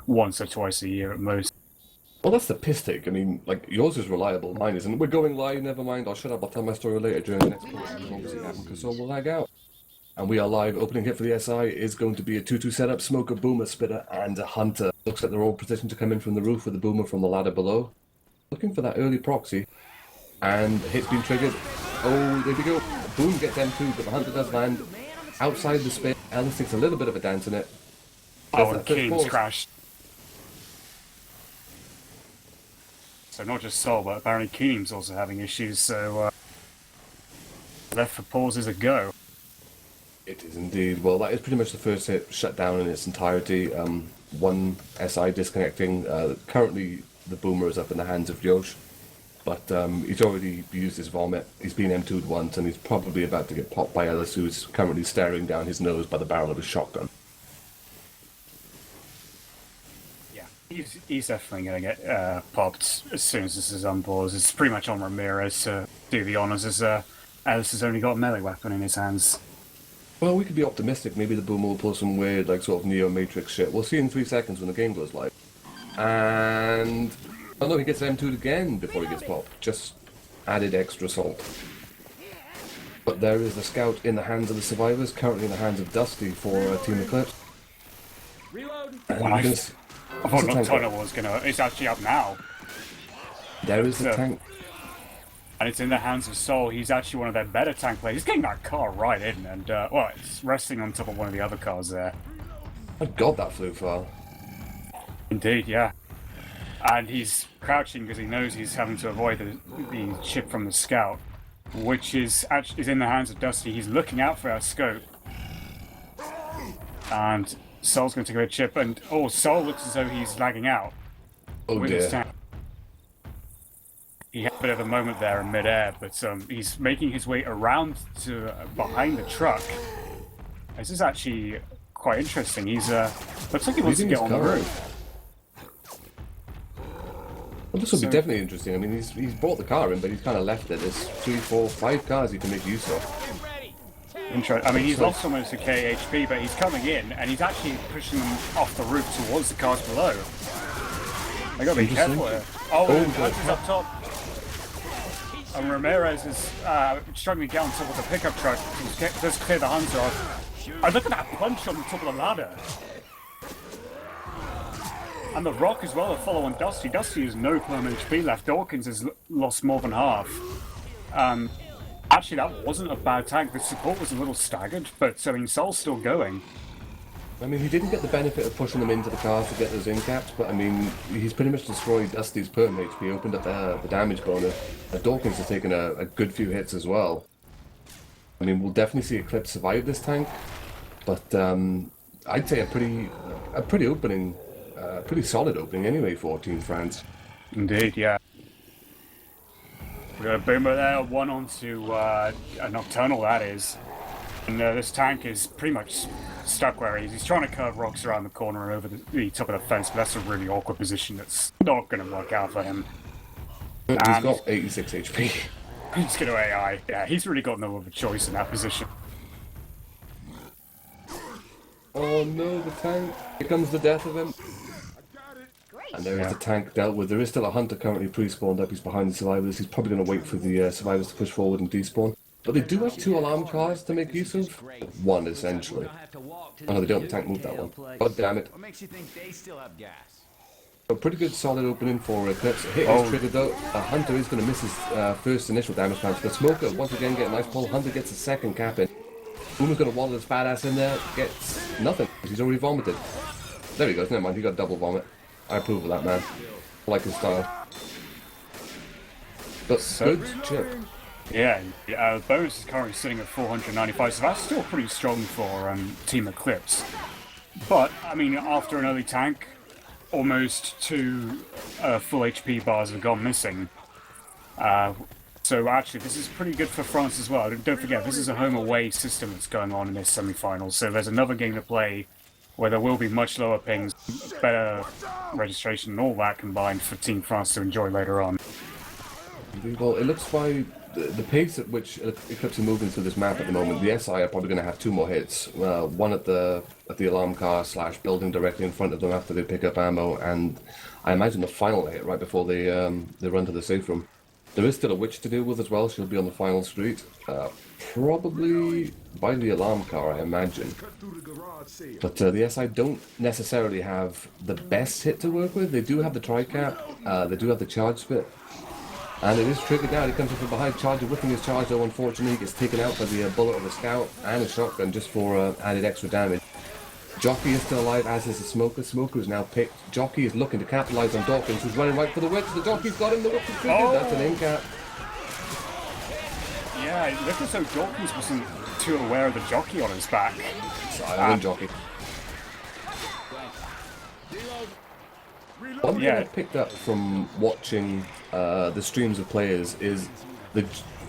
once or twice a year at most. Well, that's the piss take. I mean, like, yours is reliable, mine isn't. We're going live, never mind. I'll shut up, I'll tell my story later during the next call. As long as it happens, because so will lag out. And we are live. Opening hit for the SI is going to be a 2-2 setup, smoker, boomer, spitter, and a hunter. Looks like they're all positioned to come in from the roof with the boomer from the ladder below. Looking for that early proxy. And hit's been triggered. Oh, there we go. Boom gets M2, but the hunter does land outside the spin. Ellis takes a little bit of a dance in it. Oh, and Keen's crashed. So not just Sol, but apparently Keen's also having issues, so left for pause is a go. It is indeed. Well, that is pretty much the first hit shut down in its entirety. One SI disconnecting. Currently, the boomer is up in the hands of Yosh, but he's already used his vomit. He's been M2'd once, and he's probably about to get popped by Ellis, who's currently staring down his nose by the barrel of his shotgun. He's definitely going to get popped as soon as this is on pause. It's pretty much on Ramirez to do the honours, as Ellis has only got a melee weapon in his hands. Well, we could be optimistic. Maybe the boomer will pull some weird, like, sort of Neo-Matrix shit. We'll see in 3 seconds when the game goes live. And... oh no, he gets M2'd again before he gets popped. Just added extra salt. But there is the scout in the hands of the survivors, currently in the hands of Dusty for Team Eclipse. Reload! I thought Nocturnal was gonna... it's actually up now. There is the tank. And it's in the hands of Sol. He's actually one of their better tank players. He's getting that car right in, and, well, it's resting on top of one of the other cars there. My god, that flew far. Indeed, yeah. And he's crouching because he knows he's having to avoid the chip from the scout, which is in the hands of Dusty. He's looking out for our scope. And Sol's going to take a chip, and Sol looks as though he's lagging out. Oh with dear. His tank. He had a bit of a moment there in mid-air, but he's making his way around to behind the truck. This is actually quite interesting. He's looks like he wants to get on the roof. Well, this will be definitely interesting. I mean, he's brought the car in, but he's kind of left it. There's 3, 4, 5 cars he can make use of. I mean, he's lost almost a K HP, but he's coming in, and he's actually pushing them off the roof towards the cars below. I gotta be careful here. Oh, Hunter's up top. And Ramirez is struggling to get on top of the pickup truck. He does clear the Hunter off. Oh, look at that punch on the top of the ladder. And the Rock as well to follow on Dusty. Dusty has no permanent HP left. Dawkins has lost more than half. Actually, that wasn't a bad tank. The support was a little staggered, but I mean, Sol's still going. I mean, he didn't get the benefit of pushing them into the cars to get those in caps, but I mean, he's pretty much destroyed Dusty's perm HP, opened up the damage bonus. Dawkins has taken a good few hits as well. I mean, we'll definitely see Eclipse survive this tank, but I'd say a pretty opening, pretty solid opening anyway for Team France. Indeed, yeah. We got a boomer there, one onto a Nocturnal, that is. And this tank is pretty much stuck where he is. He's trying to curve rocks around the corner and over the top of the fence, but that's a really awkward position that's not going to work out for him. He's got 86 HP. He's going to AI. Yeah, he's really got no other choice in that position. Oh no, the tank. Here comes the death of him. And there is the tank dealt with. There is still a Hunter currently pre-spawned up. He's behind the survivors. He's probably going to wait for the survivors to push forward and despawn. But they do have 2 alarm cars to make use of. 1, essentially. Oh no, they don't. The tank moved that one. God damn it. What makes you think they still have gas? A pretty good solid opening for Eclipse. Hit is triggered though. Hunter is going to miss his first initial damage bounce. But Smoker once again get a nice pull. Hunter gets a second cap in. Boomer's going to waddle his fat ass in there. Gets nothing. He's already vomited. There he goes. Never mind. He got double vomit. I approve of that, man. I like his style. But good chip. Yeah, bonus is currently sitting at 495, so that's still pretty strong for Team Eclipse. But, I mean, after an early tank, almost 2 full HP bars have gone missing. So actually, this is pretty good for France as well. Don't forget, this is a home-away system that's going on in this semi-final, so there's another game to play where there will be much lower pings, better registration, and all that combined for Team France to enjoy later on. Well, it looks by the pace at which Eclipse are moving through this map at the moment, the SI are probably going to have 2 more hits. One at the alarm car / building directly in front of them after they pick up ammo, and I imagine the final hit right before they run to the safe room. There is still a witch to deal with as well. She'll be on the final street, probably by the alarm car, I imagine. But the SI don't necessarily have the best hit to work with. They do have the tri-cap, they do have the charge spit. And it is triggered now. He comes in from behind, Charger whipping his charge, though unfortunately he gets taken out by the bullet of a scout and a shotgun just for added extra damage. Jockey is still alive, as is the Smoker. Smoker is now picked. Jockey is looking to capitalise on Dawkins, who's running right for the witch. The Jockey's got him, the witch is triggered. Oh. That's an in-cap. Yeah, it looked as though Dawkins wasn't too aware of the Jockey on his back. Silent Jockey. One thing I picked up from watching the streams of players is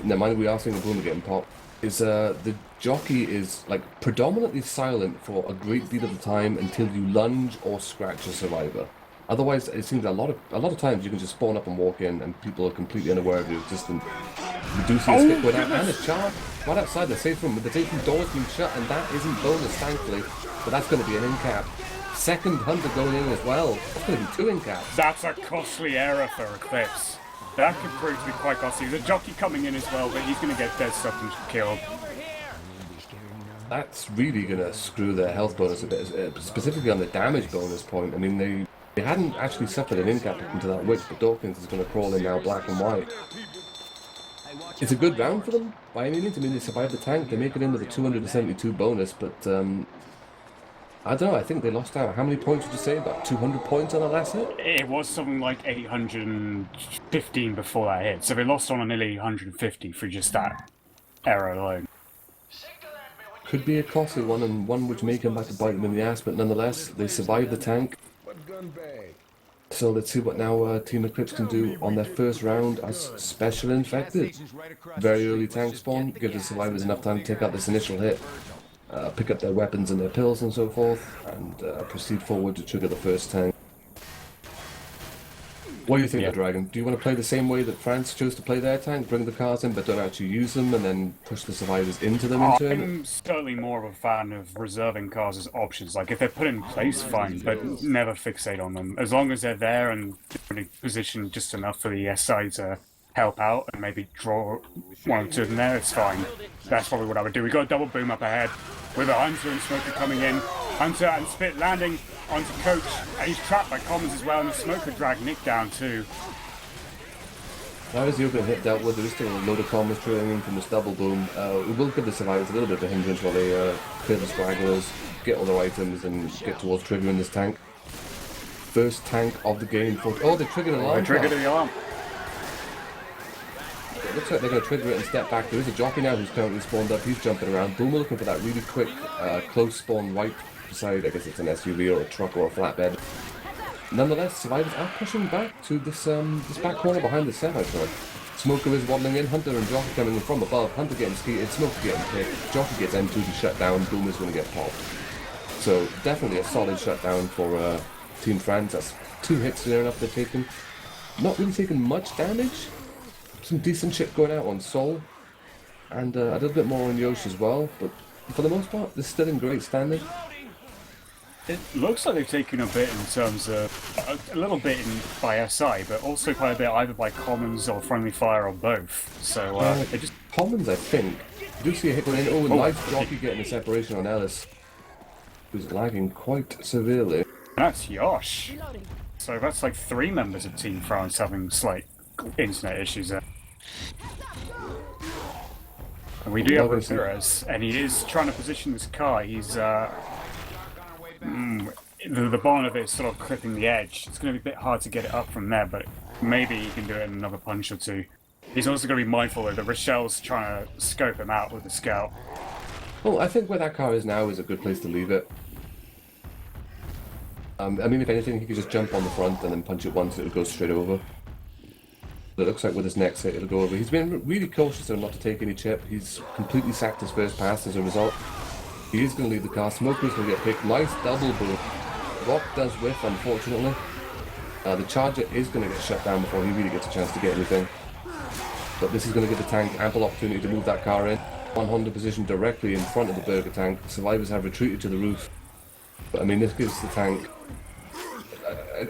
now mind we are seeing the boomer getting popped, is the Jockey is like predominantly silent for a great deal of the time until you lunge or scratch a survivor. Otherwise, it seems a lot of times you can just spawn up and walk in and people are completely unaware of your existence. We do see a stick going out and a charge right outside the safe room with the safe room doors being shut, and that isn't bonus thankfully, but that's going to be an in-cap. Second Hunter going in as well. That's going to be 2 in-caps. That's a costly error for Eclipse. That could prove to be quite costly. The Jockey coming in as well, but he's going to get dead stuck and killed. That's really going to screw their health bonus a bit, specifically on the damage bonus point. I mean, they hadn't actually suffered an in-cap into that witch, but Dawkins is going to crawl in now black and white. It's a good round for them, by any means. I mean, they survived the tank, they make it in with a 272 bonus, but I don't know, I think they lost out. How many points would you say? About 200 points on that last hit? It was something like 815 before that hit, so they lost on a nearly 150 for just that error alone. Could be a costly one, and one which may come back to bite them in the ass, but nonetheless, they survived the tank. So let's see what now Team Eclipse can do on their first round as Special Infected. Very early tank spawn, give the survivors enough time to take out this initial hit, pick up their weapons and their pills and so forth, and proceed forward to trigger the first tank. What do you think of Dragon? Do you want to play the same way that France chose to play their tank, bring the cars in but don't actually use them, and then push the survivors into them in turn? I'm certainly more of a fan of reserving cars as options. Like, if they're put in place, fine, but never fixate on them. As long as they're there and they're positioned just enough for the SI to help out and maybe draw one or two of them there, it's fine. That's probably what I would do. We got a double boom up ahead with a Hunter and Smoker coming in. Hunter and Spit landing onto Coach, and he's trapped by Commons as well, and the Smoker dragged Nick down too. Now as the opening hit dealt with, there is still a load of Commons trailing in from this double boom. We will give the survivors a little bit of a hindrance while they clear the stragglers, get all their items, and get towards triggering this tank. First tank of the game. Oh, they triggered an alarm. They triggered the alarm. It looks like they're going to trigger it and step back. There is a Jockey now who's currently spawned up. He's jumping around. Boomer looking for that really quick, close spawn right beside, I guess it's an SUV or a truck or a flatbed. Nonetheless, survivors are pushing back to this back corner behind the semi-truck. Smoker is waddling in. Hunter and Jockey coming in from above. Hunter getting skeeted. Smoker getting picked. Jockey gets M2 to shut down. Boomer's going to get popped. So definitely a solid shutdown for Team France. That's 2 hits near enough they're taking. Not really taking much damage. Some decent shit going out on Sol, and a little bit more on Yosh as well, but for the most part, they're still in great standing. It looks like they've taken a bit in terms of, a little bit by SI, but also quite a bit either by Commons or Friendly Fire or both. So they just... Commons, I think. You do see a hit going in. Oh, nice Jockey getting a separation on Ellis, who's lagging quite severely. That's Yosh. So that's like 3 members of Team France having slight internet issues there. And we do have Ramirez, and he is trying to position this car. He's the bonnet of it is sort of clipping the edge. It's going to be a bit hard to get it up from there, but maybe he can do it in another punch or two. He's also going to be mindful that Rochelle's trying to scope him out with the scout. Well, I think where that car is now is a good place to leave it. I mean, if anything, he could just jump on the front and then punch it once, it'll go straight over. It looks like with his next hit, it'll go over. He's been really cautious not to take any chip. He's completely sacked his first pass as a result. He is going to leave the car. Smoker's going to get picked. Nice double boom. Rock does whiff, unfortunately. The Charger is going to get shut down before he really gets a chance to get anything. But this is going to give the tank ample opportunity to move that car in. One Honda position directly in front of the burger tank. Survivors have retreated to the roof. But I mean, this gives the tank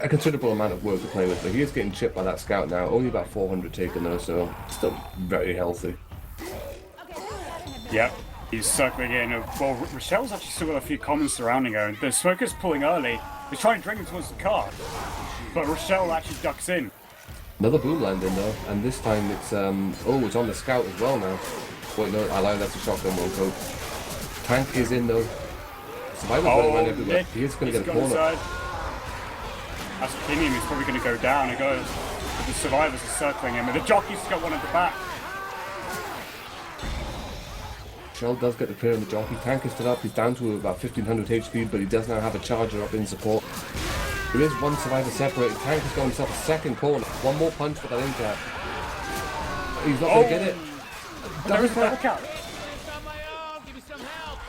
a considerable amount of work to play with. But he is getting chipped by that scout now. Only about 400 taken though, so still very healthy. Yep, he's circling in. Well, Rochelle's actually still got a few commons surrounding her. The smoker's pulling early. He's trying to drag him towards the car. But Rochelle actually ducks in. Another boom landing though, and this time it's it's on the scout as well now. Wait, no, I lied, that's a shotgun one, coat. Tank is in though. Survivor's running around everywhere. Nick, He is going to get a got corner. inside. That's Kingian, he's probably going to go down. It goes. But the survivors are circling him, and the jockey's got one at the back. Shell does get the clear on the jockey. Tank is still up. He's down to about 1500 HP, but he does now have a charger up in support. There is one survivor separated. Tank has got himself a second corner. One more punch for that in cap. He's not going to get it. There is a double cap.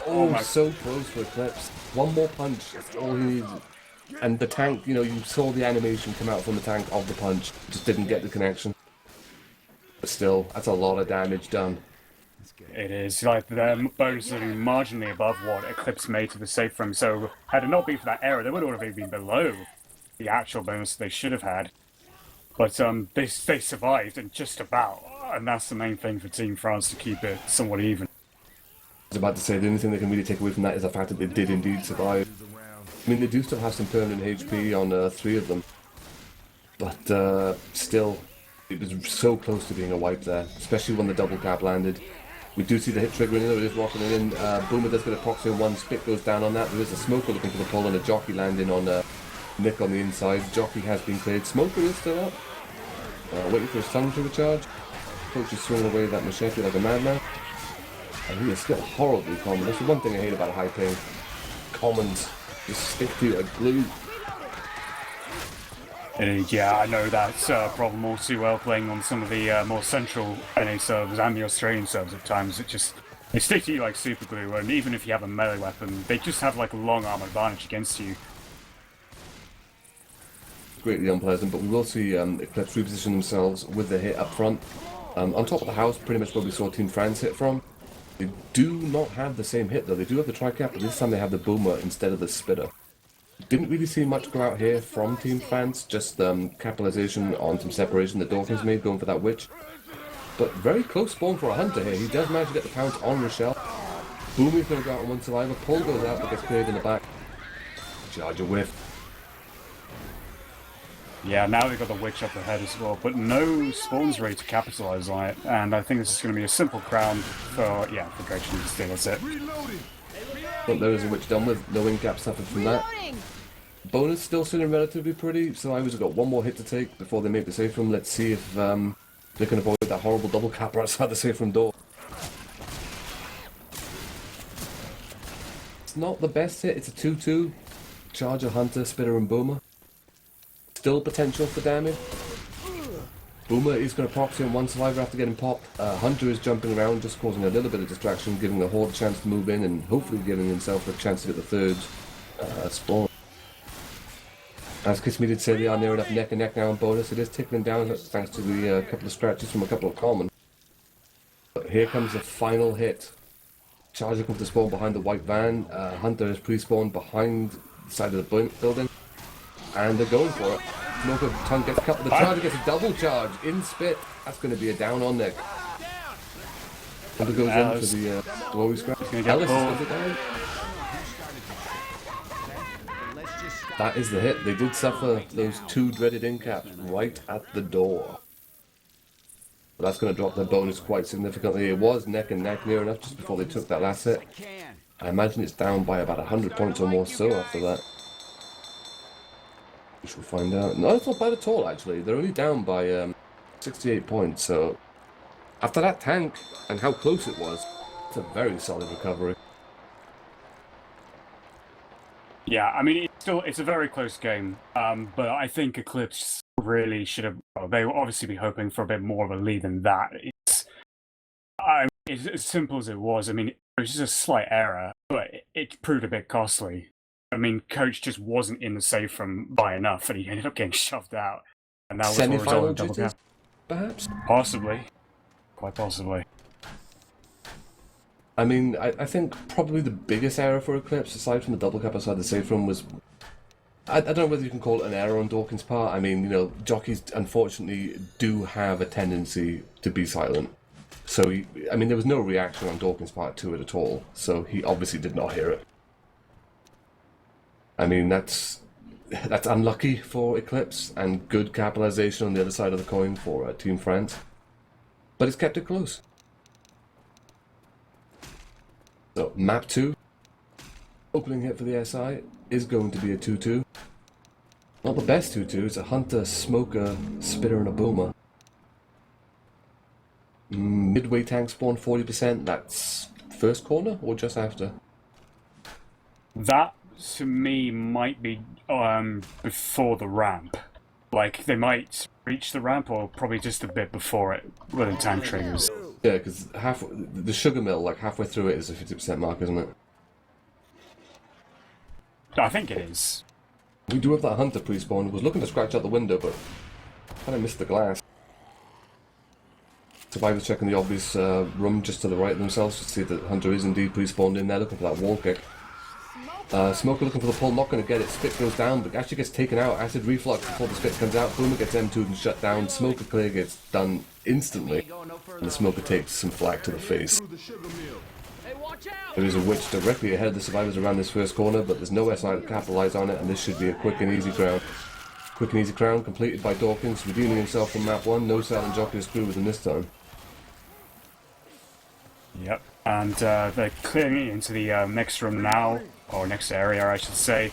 Oh, so close for Eclipse. One more punch. That's all he needs. And the tank, you saw the animation come out from the tank of the punch. Just didn't get the connection. But still, that's a lot of damage done. It is, like, the bonus is marginally above what Eclipse made to the safe room, so had it not been for that error, they would have been below the actual bonus they should have had. But they survived, and just about, and that's the main thing for Team France, to keep it somewhat even. I was about to say, the only thing they can really take away from that is the fact that they did indeed survive. I mean, they do still have some permanent HP on 3 of them, but still, it was so close to being a wipe there, especially when the double cap landed. We do see the hit triggering in, it is rocking it in. Boomer does get a proxy on one, Spit goes down on that. There is a Smoker looking for the pull and a Jockey landing on Nick on the inside. Jockey has been cleared. Smoker is still up. Waiting for his tongue to recharge. Coach is swinging away that machete like a madman. And he is still horribly common. That's the one thing I hate about high ping. Commons just stick to you like glue. Yeah, I know that's a problem all too well playing on some of the more central NA servers and the Australian servers at times. They stick to you like super glue, and even if you have a melee weapon, they just have like a long arm advantage against you. Greatly unpleasant, but we will see Eclipse reposition themselves with the hit up front. On top of the house, pretty much where we saw Team France hit from. They do not have the same hit though. They do have the tri-cap, but this time they have the Boomer instead of the Spitter. Didn't really see much go out here from Team France, just capitalization on some separation that Dawkins made going for that Witch. But very close spawn for a Hunter here. He does manage to get the pounce on Rochelle. Boomy's going to go out on one survivor. Pull goes out but gets cleared in the back. Charger whiff. Yeah, now they've got the Witch up ahead as well, but no spawns ready to capitalize on it, and I think this is going to be a simple crown for Gretchen to steal. That's it. But there is a Witch done with. No in-cap suffered from that. Bonus still sitting relatively pretty. Survivors have got one more hit to take before they make the safe room. Let's see if they can avoid that horrible double cap outside the safe room door. It's not the best hit. It's a 2-2. Charger, Hunter, Spitter, and Boomer. Still potential for damage. Boomer is going to proxy on one survivor after getting popped. Hunter is jumping around, just causing a little bit of distraction, giving the Horde a chance to move in, and hopefully giving himself a chance to get the third spawn. As Kisme did say, they are near enough neck and neck now on bonus. It is tickling down thanks to the couple of scratches from a couple of common. But here comes the final hit. Charger comes to spawn behind the white van. Hunter is pre-spawned behind the side of the building. And they're going for it. Smoker tongue gets cut, but the Charger gets a double charge in Spit. That's going to be a down on Nick. Hunter goes in for the glory scratch. Ellis is it down. That is the hit. They did suffer those 2 dreaded in-caps right at the door. But that's going to drop their bonus quite significantly. It was neck and neck near enough just before they took that last hit. I imagine it's down by about 100 points or more so after that. We shall find out. No, it's not bad at all actually. They're only down by 68 points, so after that tank and how close it was, it's a very solid recovery. Yeah, I mean, it's a very close game, but I think Eclipse really should have. Well, they will obviously be hoping for a bit more of a lead than that. It's as simple as it was. I mean, it was just a slight error, but it proved a bit costly. I mean, Coach just wasn't in the safe room by enough, and he ended up getting shoved out. And that was Semi-final double jitters, cap. perhaps? Possibly. quite possibly. I mean, I think probably the biggest error for Eclipse, aside from the double cap outside the safe room, was... I don't know whether you can call it an error on Dawkins' part. I mean, you know, jockeys unfortunately do have a tendency to be silent. So, I mean, there was no reaction on Dawkins' part to it at all. So he obviously did not hear it. I mean, that's unlucky for Eclipse, and good capitalization on the other side of the coin for Team France. But it's kept it close. So, map 2. Opening hit for the SI is going to be a 2-2. Not the best 2-2, it's a Hunter, Smoker, Spitter, and a Boomer. Midway tank spawn 40%, that's first corner or just after? That, to me, might be before the ramp. Like, they might reach the ramp, or probably just a bit before it, where the tank triggers. Yeah, because the sugar mill, like halfway through it, is a 50% mark, isn't it? I think it is. We do have that Hunter pre-spawn. Was looking to scratch out the window, but kind of missed the glass. Survivors checking the obvious room just to the right of themselves to see that Hunter is indeed pre-spawned in there, looking for that wall kick. Smoker looking for the pull, not going to get it. Spit goes down, but actually gets taken out. Acid reflux before the Spit comes out. Boomer gets M2'd and shut down. Smoker clear gets done instantly, and the Smoker takes some flak to the face. There is a witch directly ahead of the survivors around this first corner, but there's no SI to capitalise on it, and this should be a quick and easy crown. Quick and easy crown completed by Dawkins, redeeming himself from map 1. No silent jockey to screw with him this time. Yep. And they're clearing it into the next room now, or next area, I should say,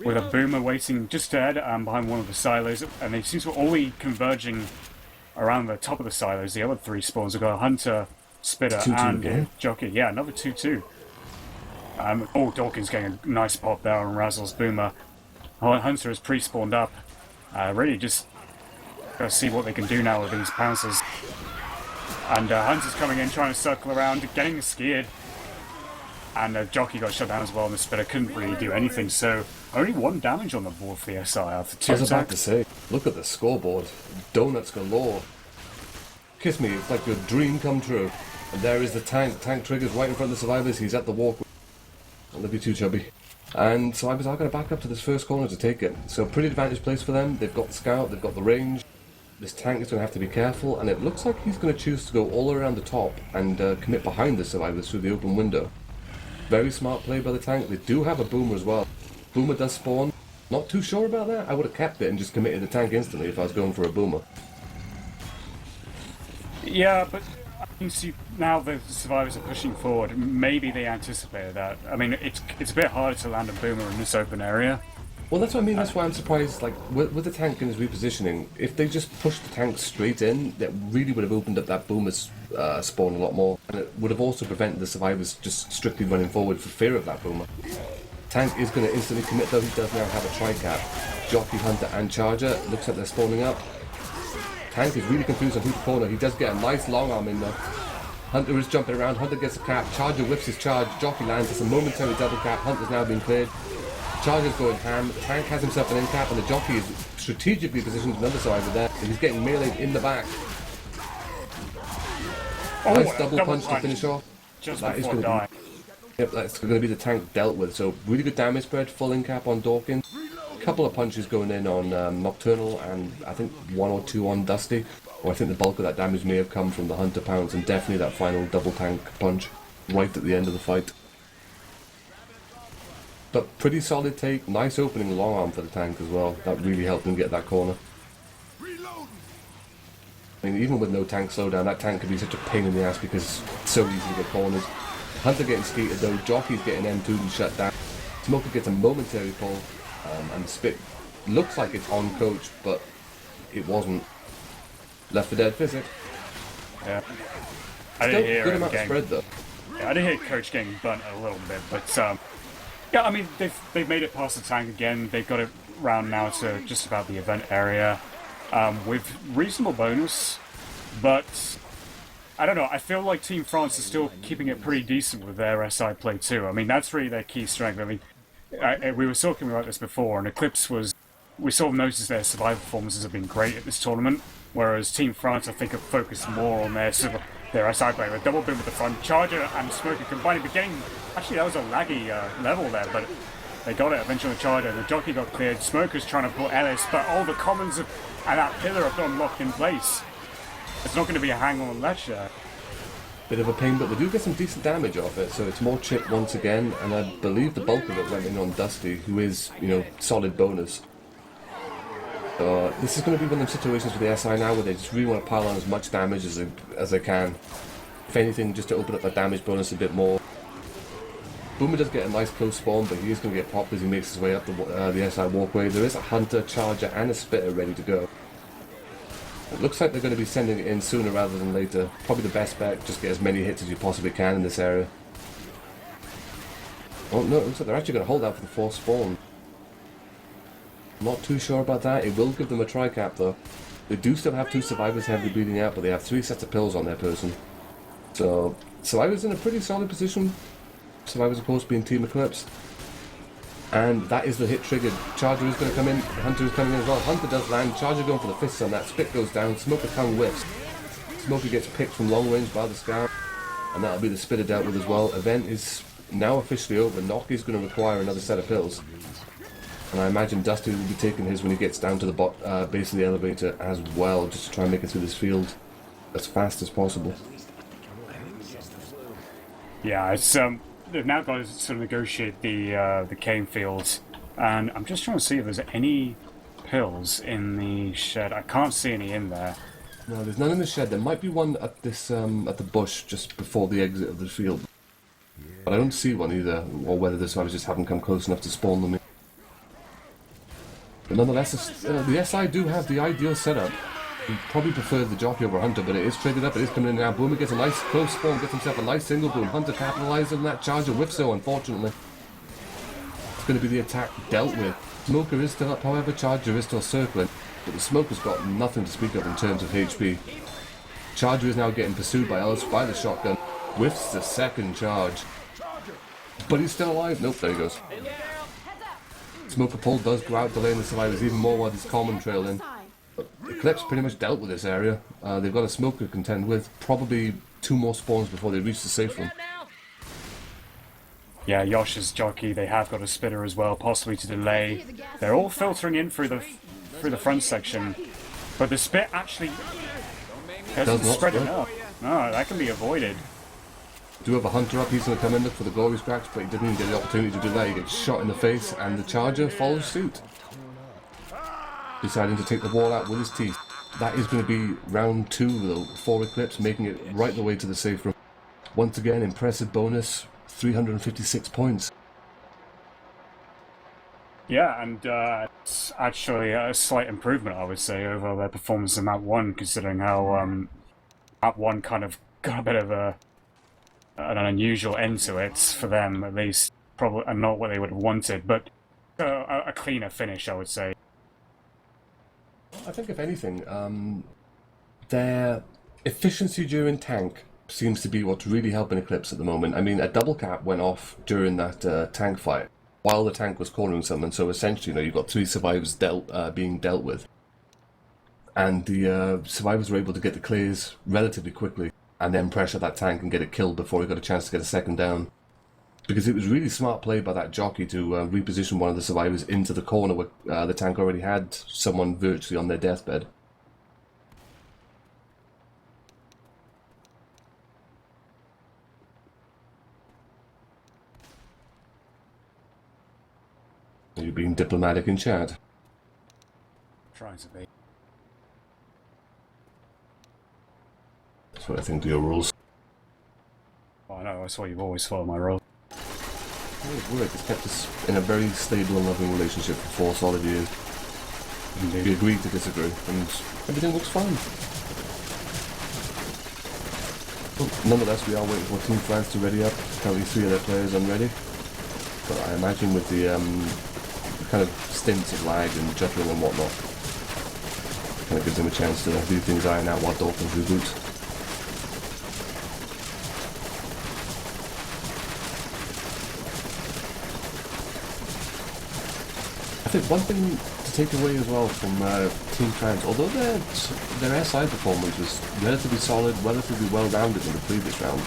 with a Boomer waiting just ahead behind one of the silos, and they seem to all be converging around the top of the silos. The other three spawns have got a Hunter, Spitter, 2-2 and again? Jockey. Yeah, another 2-2. Dawkins getting a nice pop there on Razzle's Boomer. Hunter is pre-spawned up. Really just gotta see what they can do now with these pouncers. And Hunter's coming in, trying to circle around, getting skied. And Jockey got shut down as well, and the Spitter couldn't really do anything, so only 1 damage on the board for the SI after 2 I was about attacks. to say, look at the scoreboard. Donuts galore. Kiss me, it's like your dream come true. And there is the tank. Tank triggers right in front of the survivors. He's at the walk. I love you too, Chubby. And survivors are going to back up to this first corner to take it. So pretty advantage place for them. They've got the scout, they've got the range. This tank is going to have to be careful, and it looks like he's going to choose to go all around the top and commit behind the survivors through the open window. Very smart play by the tank. They do have a Boomer as well. Boomer does spawn. Not too sure about that. I would have kept it and just committed the tank instantly if I was going for a Boomer. Yeah, but I can see now the survivors are pushing forward. Maybe they anticipated that. I mean, it's a bit harder to land a Boomer in this open area. Well, that's what I mean. That's why I'm surprised. Like with the tank and his repositioning, if they just pushed the tank straight in, that really would have opened up that Boomer's spawn a lot more, and it would have also prevented the survivors just strictly running forward for fear of that Boomer. Tank is going to instantly commit, though. He does now have a tri-cap. Jockey, Hunter, and Charger. Looks like they're spawning up. Tank is really confused on who to corner. He does get a nice long arm in there. Hunter is jumping around. Hunter gets a cap. Charger whips his charge. Jockey lands. It's a momentary double cap. Hunter's now been cleared. Charger's going ham. Tank has himself an end cap, and the Jockey is strategically positioned another survivor there. So he's getting meleeed in the back. Nice double punch to finish off. Just That is before going to dying. be, yep, that's going to be the tank dealt with. So really good damage spread. Full end cap on Dawkins. A couple of punches going in on Nocturnal, and I think 1 or 2 on Dusty. Or I think the bulk of that damage may have come from the Hunter pounce, and definitely that final double tank punch right at the end of the fight. But pretty solid take, nice opening long arm for the tank as well. That really helped him get that corner. I mean, even with no tank slowdown, that tank could be such a pain in the ass because it's so easy to get cornered. Hunter getting skated though, Jockey's getting M2'd and shut down. Smoker gets a momentary pull, and the Spit looks like it's on coach, but it wasn't. Left for dead physic. Yeah. I Still didn't hear good him amount of getting, spread though. yeah, I didn't hear Coach getting burnt a little bit, but yeah, I mean they've made it past the tank again. They've got it round now to just about the event area with reasonable bonus, but I don't know. I feel like Team France is still keeping it pretty decent with their SI play too. I mean that's really their key strength. I mean we were talking about this before, and Eclipse was. We sort of noticed their survival performances have been great at this tournament, whereas Team France, I think, have focused more on their sort of their SI player. A double boom with the front. Charger and Smoker combining, but getting... Actually, that was a laggy level there, but they got it eventually on the Charger. The jockey got cleared. Smoker's trying to pull Ellis, but all the commons and that pillar have gone locked in place. It's not going to be a hang on ledge there. Bit of a pain, but they do get some decent damage off it, so it's more chip once again, and I believe the bulk of it went in on Dusty, who is, you know, solid bonus. This is going to be one of those situations with the SI now where they just really want to pile on as much damage as they can. If anything, just to open up that damage bonus a bit more. Boomer does get a nice close spawn, but he is going to get popped as he makes his way up the SI walkway. There is a Hunter, Charger, and a Spitter ready to go. It looks like they're going to be sending it in sooner rather than later. Probably the best bet, just get as many hits as you possibly can in this area. Oh no, it looks like they're actually going to hold out for the fourth spawn. Not too sure about that. It will give them a tri-cap though. They do still have 2 survivors heavily bleeding out, but they have 3 sets of pills on their person. So, survivors in a pretty solid position. Survivors of course being Team Eclipse. And that is the hit triggered. Charger is going to come in, Hunter is coming in as well. Hunter does land, Charger going for the fists on that, Spit goes down, Smoker tongue whiffs. Smoker gets picked from long range by the Scout, and that'll be the Spitter dealt with as well. Event is now officially over. Nock is going to require another set of pills. And I imagine Dusty will be taking his when he gets down to the base of the elevator as well, just to try and make it through this field as fast as possible. Yeah, it's they've now got to sort of negotiate the cane fields, and I'm just trying to see if there's any pills in the shed. I can't see any in there. No, there's none in the shed. There might be one at this at the bush just before the exit of the field, but I don't see one either. Or whether the survivors just haven't come close enough to spawn them in. But nonetheless, the SI do have the ideal setup. You probably prefer the jockey over Hunter, but it is traded up, it is coming in now. Boomer gets a nice close spawn, gets himself a nice single boom. Hunter capitalizes on that, Charger whiffs so unfortunately. It's going to be the attack dealt with. Smoker is still up, however, Charger is still circling, but the Smoker's got nothing to speak of in terms of HP. Charger is now getting pursued by Ellis by the shotgun. Whiffs the second charge. But he's still alive. Nope, there he goes. Smoker pull does go out, delaying the survivors even more while this common trail in. Eclipse pretty much dealt with this area. They've got a Smoker to contend with. Probably 2 more spawns before they reach the safe room. Yeah, Yosh's jockey, they have got a Spitter as well, possibly to delay. They're all filtering in through the front section, but the Spit actually doesn't spread enough. No, that can be avoided. Do have a Hunter up, he's going to come in, look for the glory scratch, but he didn't even get the opportunity to do that. He gets shot in the face, and the Charger follows suit, deciding to take the wall out with his teeth. That is going to be round 2 though, for Eclipse, making it right the way to the safe room. Once again, impressive bonus, 356 points. Yeah, and it's actually a slight improvement, I would say, over their performance in Map 1, considering how Map 1 kind of got a bit of an unusual end to it, for them at least, probably, and not what they would have wanted, but a cleaner finish, I would say. I think if anything, their efficiency during tank seems to be what's really helping Eclipse at the moment. I mean, a double cap went off during that tank fight while the tank was cornering someone, so essentially, you know, you've got 3 survivors being dealt with. And the survivors were able to get the clears relatively quickly and then pressure that tank and get it killed before he got a chance to get a second down. Because it was really smart play by that jockey to reposition one of the survivors into the corner where the tank already had someone virtually on their deathbed. You're being diplomatic in chat. Trying to be. That's what I think to your rules. Oh, I know, that's why you've always followed my rule. It's worked. It's kept us in a very stable and loving relationship for 4 solid years. Indeed. We agree to disagree, and everything looks fine. Well, nonetheless, we are waiting for Team France to ready up. Currently 3 of their players unready. But I imagine with the kind of stints of lag and juggling and whatnot, kind of gives them a chance to do things iron out while Dolphins reboot. I think one thing to take away as well from Team Trans, although their SI performance was relatively solid, relatively well-rounded in the previous round,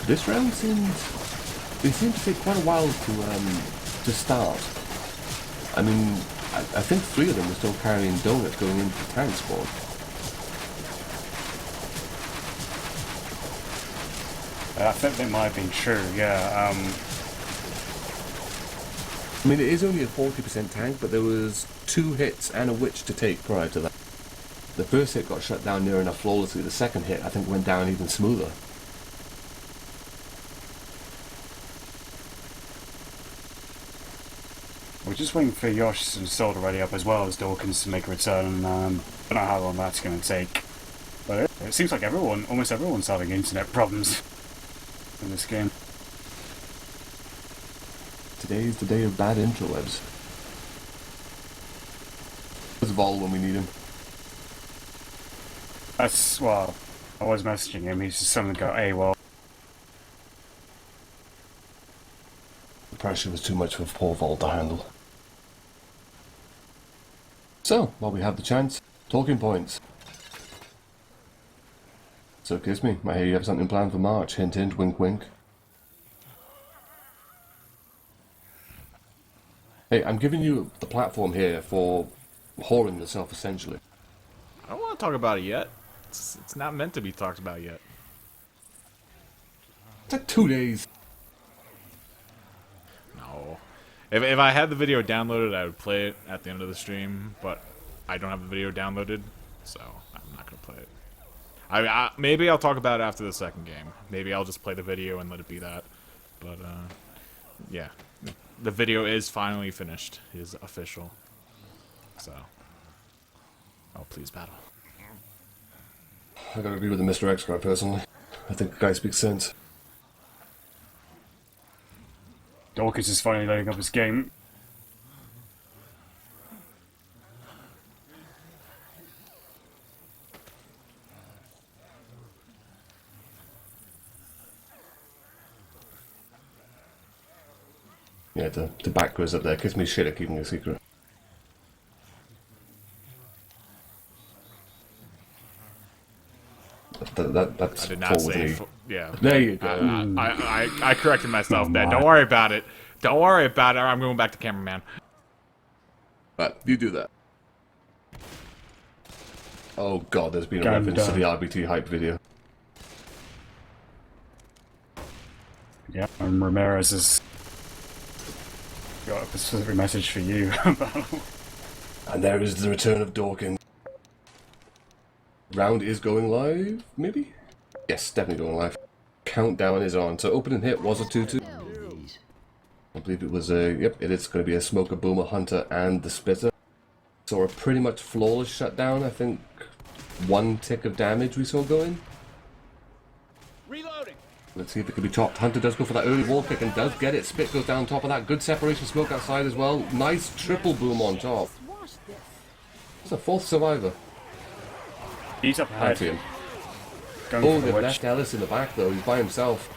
this round they seemed to take quite a while to start. I mean, I think 3 of them were still carrying donuts going into the tank spawn. I think that might have been true, yeah. I mean, it is only a 40% tank, but there was 2 hits and a witch to take prior to that. The first hit got shut down near enough flawlessly. The second hit, I think, went down even smoother. We're just waiting for Yosh and Soul to ready up as well as Dawkins to make a return. I don't know how long that's going to take. But it seems like almost everyone's having internet problems in this game. Today's the day of bad interwebs. Where's Vol when we need him? Well, I was messaging him, he's just suddenly got AWOL. The pressure was too much for poor Vol to handle. So, while we have the chance, talking points. So kiss me, I hear you have something planned for March. Hint hint, wink wink. Hey, I'm giving you the platform here for whoring yourself, essentially. I don't want to talk about it yet. It's not meant to be talked about yet. It's like 2 days. No. If I had the video downloaded, I would play it at the end of the stream, but I don't have the video downloaded, so I'm not going to play it. Maybe I'll talk about it after the second game. Maybe I'll just play the video and let it be that. But, yeah. The video is finally finished. It is official. So. Oh, please battle. I gotta agree with the Mr. X guy personally. I think the guy speaks sense. Dawkins is finally loading up his game. Yeah, the back goes up there. Gives me shit at keeping a secret. That's I did not say. me. Yeah. There you go. I corrected myself there. Don't worry about it. Don't worry about it. I'm going back to cameraman. But you do that. Oh god, there's been a reference to the RBT hype video. Yeah, and Ramirez has got a specific message for you. And there is the return of Dawkins. Round is going live, maybe? Yes, definitely going live. Countdown is on. So opening hit was a 2-2. I believe it was a... Yep, it is going to be a Smoker, Boomer, Hunter, and the Spitter. So a pretty much flawless shutdown. I think 1 tick of damage we saw going. Reloading. Let's see if it can be chopped. Hunter does go for that early wall kick and does get it. Spit goes down top of that. Good separation smoke outside as well. Nice triple boom on top. It's a 4th survivor. He's up ahead. Him. Going Oh, for they've the left Ellis in the back though. He's by himself.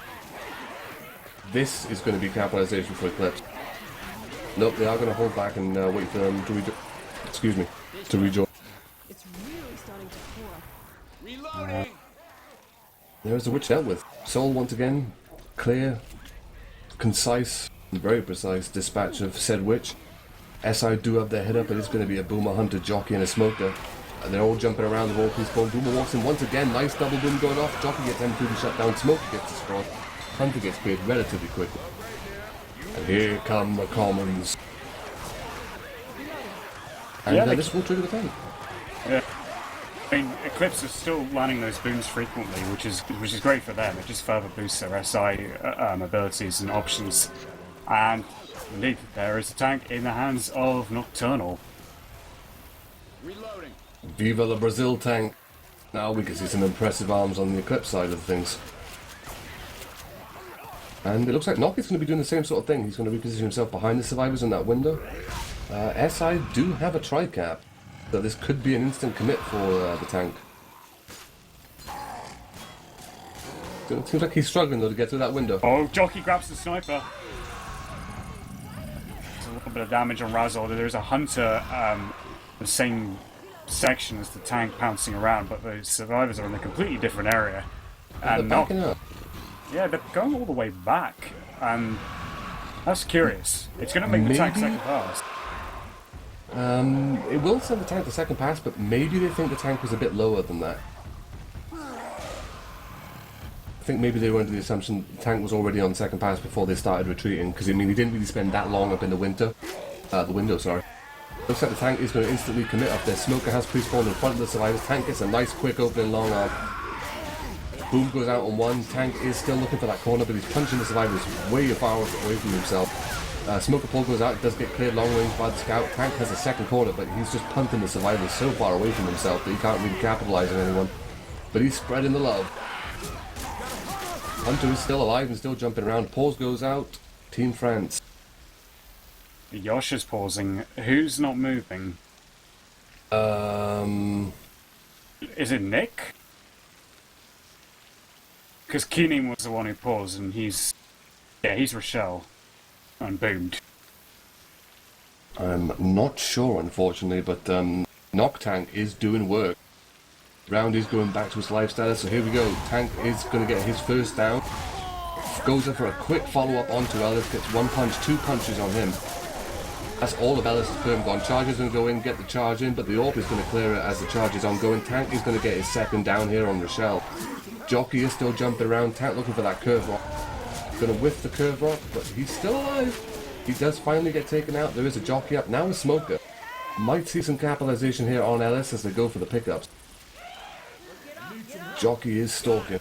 This is going to be capitalization for Eclipse. Nope, they are going to hold back and wait for them to to rejoin. It's really starting to pour. Reloading. There's the witch dealt with. Soul once again, clear, concise, very precise dispatch of said witch. SI do have their head up, but it's going to be a Boomer, Hunter, Jockey, and a Smoker. And they're all jumping around the wall piece spawn. Boomer walks in once again, nice double boom going off. Jockey gets M2 shut down, Smoker gets destroyed. Hunter gets cleared relatively quickly. And here come the commons. And this will trigger the tank. Yeah. I mean, Eclipse is still landing those booms frequently, which is great for them. It just further boosts their SI abilities and options. And indeed, there is a tank in the hands of Nocturnal. Reloading. Viva la Brazil tank. Now we can see some impressive arms on the Eclipse side of things. And it looks like Nock is going to be doing the same sort of thing. He's going to reposition himself behind the survivors in that window. SI do have a tri-cap, so this could be an instant commit for the tank. So it seems like he's struggling though to get through that window. Oh, Jockey grabs the sniper. There's a little bit of damage on Razzle. There's a Hunter the same section as the tank pouncing around, but the survivors are in a completely different area. They're And not, backing up. yeah, they're going all the way back, and that's curious. It's going to make the tank Maybe- second pass. It will send the tank to second pass, but maybe they think the tank was a bit lower than that. I think maybe they were under the assumption the tank was already on second pass before they started retreating, because I mean, he didn't really spend that long up in the window, sorry. Looks like the tank is going to instantly commit up there. Smoker has pre-spawned in front of the survivors. Tank gets a nice quick opening long arm. Boom goes out on one. Tank is still looking for that corner, but he's punching the survivors way far away from himself. Smoker pull goes out, does get cleared long range by the scout. Tank has a second corner, but he's just punting the survivors so far away from himself that he can't really capitalize on anyone. But he's spreading the love. Hunter is still alive and still jumping around. Pause goes out. Team France. Yosh is pausing. Who's not moving? Is it Nick? Because Keening was the one who paused, and he's Rochelle, and boomed. I'm not sure, unfortunately, but Knock Tank is doing work. Round is going back to his life status, so here we go. Tank is going to get his first down. Goes in for a quick follow-up onto Ellis, gets one punch, two punches on him. That's all of Ellis' firm gone. Charger's going to go in, get the charge in, but the AWP is going to clear it as the charge is ongoing. Tank is going to get his second down here on Rochelle. Jockey is still jumping around. Tank looking for that curve rock. Going to whiff the curve rock, but he's still alive. He does finally get taken out. There is a jockey up. Now a smoker. Might see some capitalization here on Ellis as they go for the pickups. Jockey is stalking.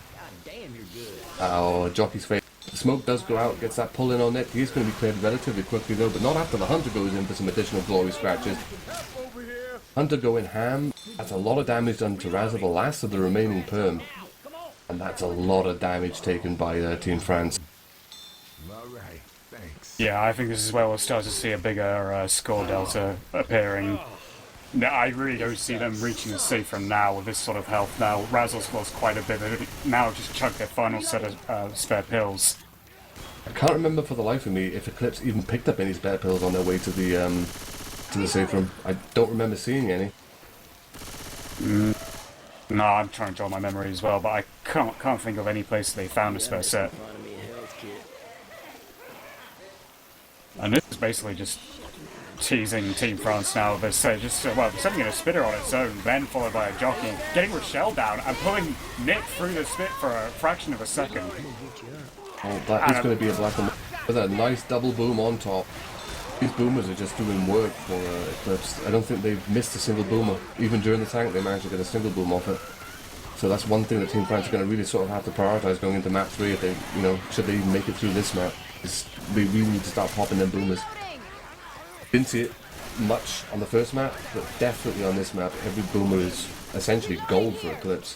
Oh, Jockey's face. The smoke does go out, gets that pull in on it. He's going to be cleared relatively quickly though, but not after the Hunter goes in for some additional glory scratches. Hunter going ham. That's a lot of damage done to Razza, the last of the remaining perm. And that's a lot of damage taken by Team France. Alright, thanks. Yeah, I think this is where we'll start to see a bigger score delta appearing. No, I really don't see them reaching a safe from now with this sort of health now. Razzle's lost quite a bit, but now just chugged their final set of spare pills. I can't remember for the life of me if Eclipse even picked up any spare pills on their way to the safe room. I don't remember seeing any. No, I'm trying to draw my memory as well, but I can't think of any place they found a spare set. And this is basically just teasing Team France now. They're sending in a spitter on its own, then followed by a jockey, getting Rochelle down and pulling Nick through the spit for a fraction of a second. Oh, that is going to be a black one with a nice double boom on top. These boomers are just doing work for Eclipse. I don't think they've missed a single boomer. Even during the tank, they managed to get a single boom off it. So that's one thing that Team France are going to really sort of have to prioritize going into map 3 if they, should they even make it through this map. They really need to start popping them boomers. Didn't see it much on the first map, but definitely on this map, every boomer is essentially gold for Eclipse.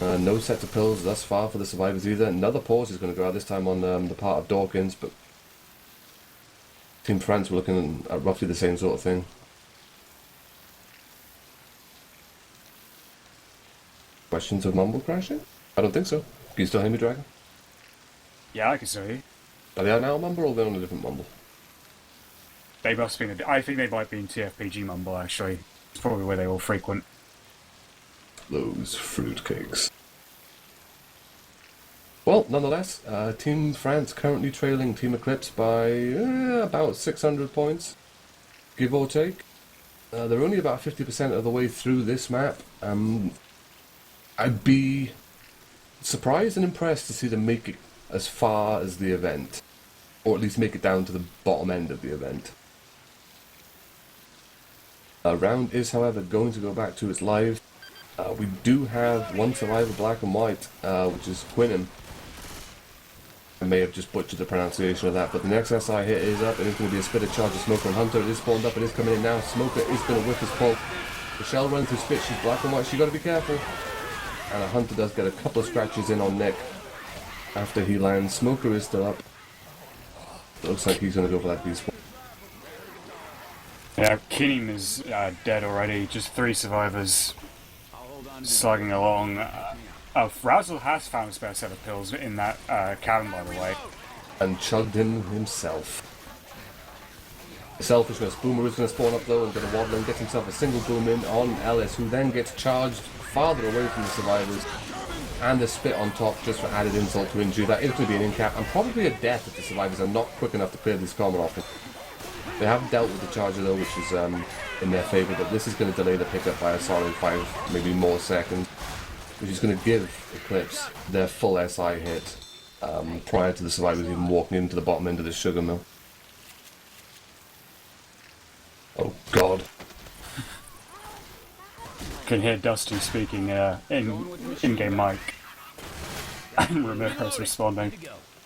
No sets of pills thus far for the survivors either. Another pause is going to go out this time on the part of Dawkins, but Team France were looking at roughly the same sort of thing. Questions of Mumble crashing? I don't think so. Can you still hear me, Dragon? Yeah, I can see you. Are they out now Mumble or are they on a different Mumble? They must be. I think they might be in TFPG Mumble actually. It's probably where they all frequent. Those fruitcakes. Well, nonetheless, Team France currently trailing Team Eclipse by about 600 points, give or take. They're only about 50% of the way through this map. I'd be surprised and impressed to see them make it as far as the event, or at least make it down to the bottom end of the event. Round is, however, going to go back to its live. We do have one survivor, black and white, which is Quinnan. I may have just butchered the pronunciation of that, but the next SI hit is up, and it's going to be a spitter charge of Smoker and Hunter. It is spawned up, it is coming in now. Smoker is going to whip his pulp. The shell runs through spit, she's black and white, she's got to be careful. And a Hunter does get a couple of scratches in on Nick after he lands. Smoker is still up. It looks like he's going to go for that despawn. Yeah, Keenan is dead already. Just 3 survivors slugging along. Razzle has found a spare set of pills in that cabin, by the way. And chugged him himself. Selfishness. Boomer is going to spawn up low and get a waddle and gets himself a single boom in on Ellis, who then gets charged farther away from the survivors. And the spit on top just for added insult to injury. That is going to be an in-cap and probably a death if the survivors are not quick enough to clear this common off it. They haven't dealt with the charger though, which is in their favour, but this is going to delay the pickup by a solid 5, maybe more seconds, which is going to give Eclipse their full SI hit prior to the survivors even walking into the bottom end of the sugar mill. Oh god. Can hear Dusty speaking in-game mic. And Ramirez responding.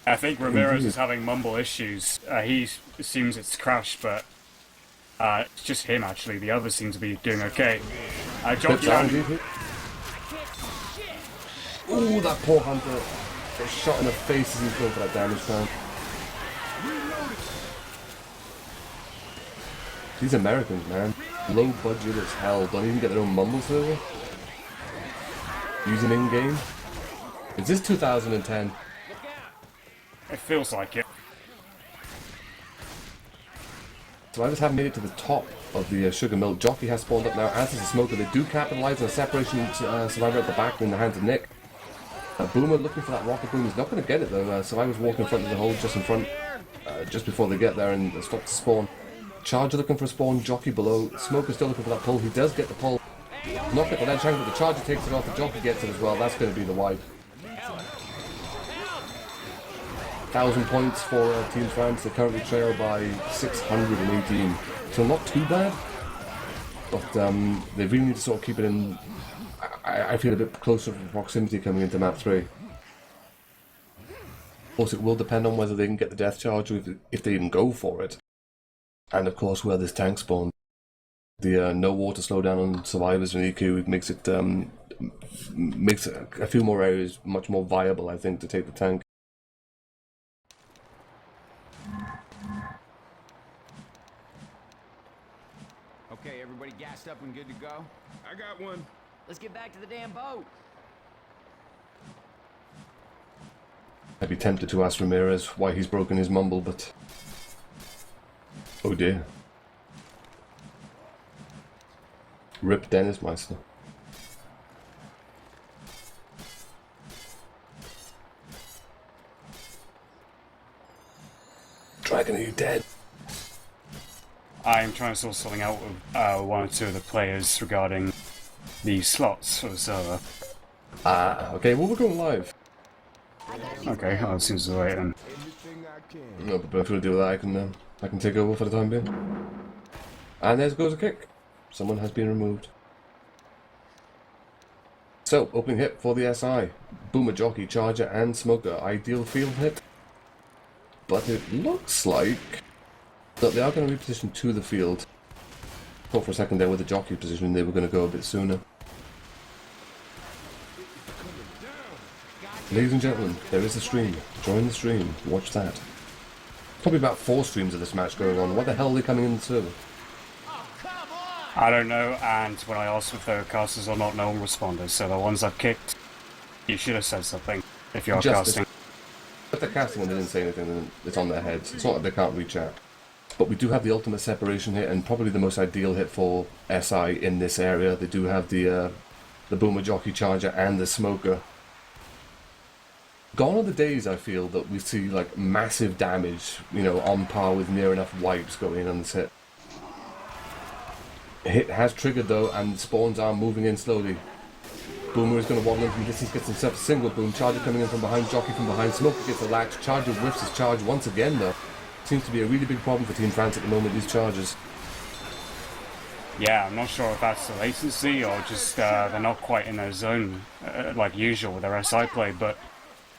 I think Ramirez is having mumble issues. He assumes it's crashed, but it's just him actually. The others seem to be doing okay. Jockey Ooh, that poor hunter gets shot in the face as he's going for that damage round. These Americans, man. Low budget as hell. Don't even get their own mumble server. Using in-game. Is this 2010? It feels like it. Survivors have made it to the top of the sugar mill. Jockey has spawned up now, as is the smoker. They do capitalize on a separation survivor at the back in the hands of Nick. Boomer looking for that rocket boom. He's not going to get it though. Survivors walking in front of the hole just in front, just before they get there and stop to spawn. Charger looking for a spawn, Jockey below. Smoker still looking for that pull. He does get the pull. Not get the ledge hang, but the Charger takes it off. The Jockey gets it as well. That's going to be the wipe. 1,000 points for Team France. They currently trail by 618. So not too bad. But they really need to sort of keep it in. I feel a bit closer to proximity coming into map 3. Of course, it will depend on whether they can get the death charge or if they even go for it. And of course, where this tank spawned. The no water slowdown on survivors and EQ makes it makes a few more areas much more viable, I think, to take the tank. Okay, everybody gassed up and good to go? I got one. Let's get back to the damn boat. I'd be tempted to ask Ramirez why he's broken his mumble, but... oh dear. Rip Dennis Meister. Dragon, are you dead? I'm trying to sort something out with one or two of the players regarding the slots for the server. Okay, well we're going live. Okay, that seems the way then. Everything I can. No, but if we do that, I can take over for the time being. And there goes a kick. Someone has been removed. So, opening hit for the SI. Boomer, Jockey, Charger, and Smoker. Ideal field hit. But it looks like that they are going to reposition to the field. Thought for a second there with the Jockey position they were going to go a bit sooner. Ladies and gentlemen, there is a stream. Join the stream. Watch that. Probably about 4 streams of this match going on. What the hell are they coming in the server? I don't know, and when I asked if they were casters or not, no one responded. So the ones I've kicked, you should have said something if you're casting. If they're casting and they didn't say anything, then it's on their heads. It's not like they can't reach out. But we do have the ultimate separation hit, and probably the most ideal hit for SI in this area. They do have the Boomer, Jockey, Charger, and the Smoker. Gone are the days, I feel, that we see like massive damage, you know, on par with near enough wipes going in on this hit. Hit has triggered though, and spawns are moving in slowly. Boomer is going to waddle in from distance, gets himself a single boom. Charger coming in from behind, Jockey from behind. Smoker gets the latch. Charger whiffs his charge once again though. Seems to be a really big problem for Team France at the moment, these charges. Yeah, I'm not sure if that's the latency or just they're not quite in their zone like usual with their SI play, but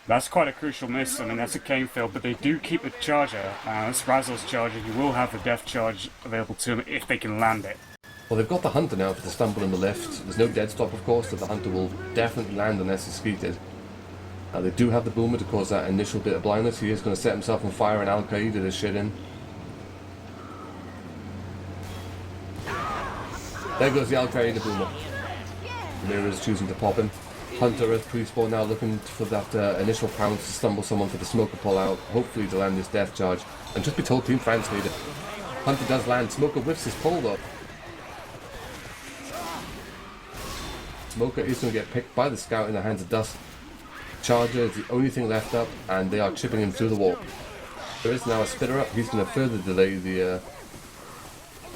that's quite a crucial miss. I mean, that's a cane field, but they do keep the charger. That's Razzle's charger. He will have the death charge available to him if they can land it. Well, they've got the Hunter now for the stumble in the lift. There's no dead stop, of course, so the Hunter will definitely land unless he's skeeted. They do have the Boomer to cause that initial bit of blindness. He is going to set himself on fire and Al-Qaeda this shit in. There goes the Al-Qaeda Boomer. Mira is choosing to pop him. Hunter as pre-spawn now looking for that initial pounce to stumble someone for the smoker pull out, hopefully to land this death charge. And just be told Team France need it. Hunter does land. Smoker whiffs his pull though. Smoker is going to get picked by the scout in the hands of Dust. Charger is the only thing left up, and they are chipping him through the wall. There is now a spitter up. He's going to further delay the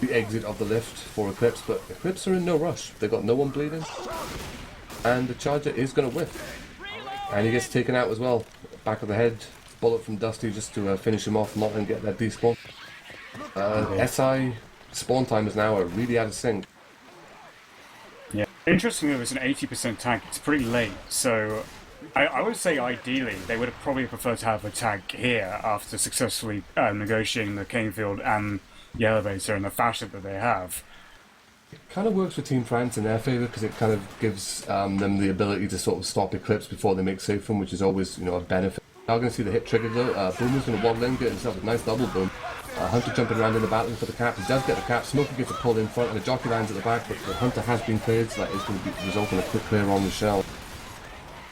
exit of the lift for Eclipse, but Eclipse are in no rush. They've got no one bleeding, and the Charger is going to whiff, and he gets taken out as well. Back of the head, bullet from Dusty just to finish him off, not and get that despawn. SI spawn timers now are really out of sync. Yeah. Interestingly, there's an 80% tank. It's pretty late, so I would say ideally they would have probably preferred to have a tank here after successfully negotiating the cane field and the elevator in the fashion that they have. It kind of works for Team France in their favour because it kind of gives them the ability to sort of stop Eclipse before they make safe from, which is always, you know, a benefit. Now going to see the hit triggered though. Boomer's going to waddle in, get himself a nice double boom. Hunter jumping around in the battle for the cap. He does get the cap. Smoker gets a pull in front, and the jockey lands at the back, but the Hunter has been cleared, so that is going to result in a quick clear on the shell.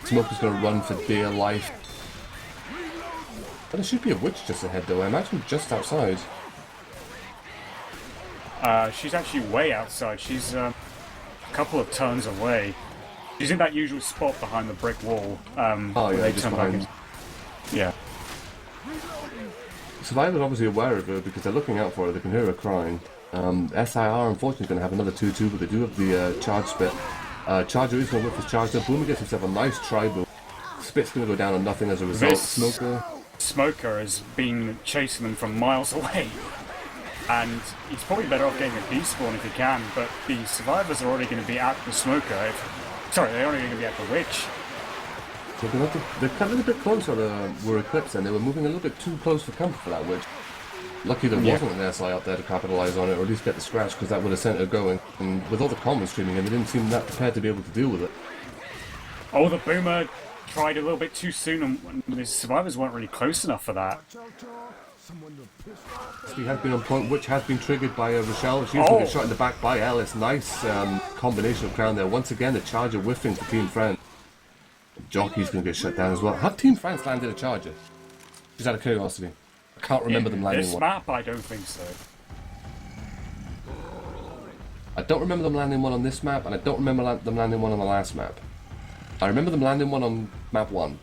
Smoker's going to run for dear life. But there should be a witch just ahead though. I imagine just outside. She's actually way outside. She's a couple of turns away. She's in that usual spot behind the brick wall. Oh yeah, just behind. Yeah. Survivor's obviously aware of her because they're looking out for her. They can hear her crying. SIR unfortunately is going to have another 2-2, but they do have the charge spit. Charger is going to whip his charge up. Boomer gets himself a nice tri-boom. Spit's going to go down on nothing as a result. Smoker has been chasing them from miles away. And he's probably better off getting a despawn if he can, but the survivors are already going to be at the Smoker. They're only going to be at the Witch. They're cut a little bit closer were Eclipse, and they were moving a little bit too close for comfort for that Witch. Lucky there wasn't an SI up there to capitalise on it, or at least get the scratch, because that would have sent her going. And with all the comments streaming in, they didn't seem that prepared to be able to deal with it. Oh, the Boomer tried a little bit too soon, and the survivors weren't really close enough for that. He has been on point, which has been triggered by Rochelle. She's going to get shot in the back by Ellis. Nice combination of crown there. Once again, the Charger whiffing for Team France. Jockey's going to get shut down as well. Have Team France landed a Charger? Just out of curiosity. I can't remember them landing this one. This map, I don't think so. I don't remember them landing one on this map, and I don't remember them landing one on the last map. I remember them landing one on map 1.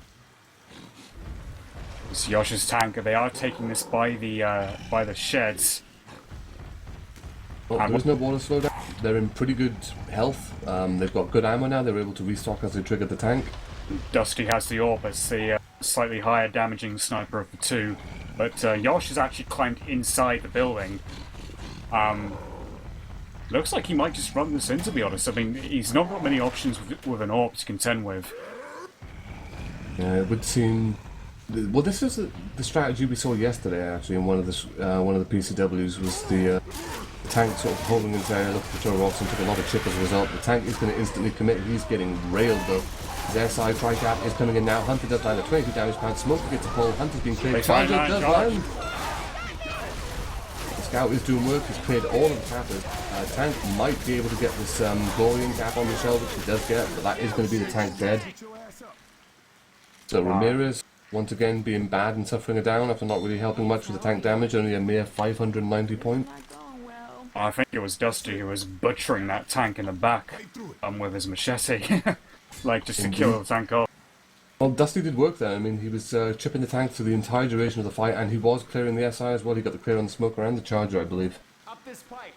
It's Yosh's tank. They are taking this by the sheds. Oh, there is no water slowdown. They're in pretty good health. They've got good ammo now. They're able to restock as they trigger the tank. Dusty has the AWP as the slightly higher damaging sniper of the two. But Yosh has actually climbed inside the building. Looks like he might just run this in, to be honest. I mean, he's not got many options with an AWP to contend with. Yeah, it would seem... Well, this is the strategy we saw yesterday, actually, in one of the PCWs, was the tank sort of holding his area, looking for throw rocks, and took a lot of chip as a result. The tank is going to instantly commit. He's getting railed, though. His SI tri-cap is coming in now. Hunter does land a 22 damage pound. Smoker gets a pull. Hunter's being cleared. Charger does land. The scout is doing work. He's cleared all of the tappers. Tank might be able to get this Gorian cap on the shell, which he does get, but that is going to be the tank dead. So Ramirez, once again, being bad and suffering a down after not really helping much with the tank damage, only a mere 590 points. I think it was Dusty who was butchering that tank in the back with his machete. Like, just to kill the tank off. Well, Dusty did work there. I mean, he was chipping the tank for the entire duration of the fight, and he was clearing the SI as well. He got the clear on the Smoker and the Charger, I believe.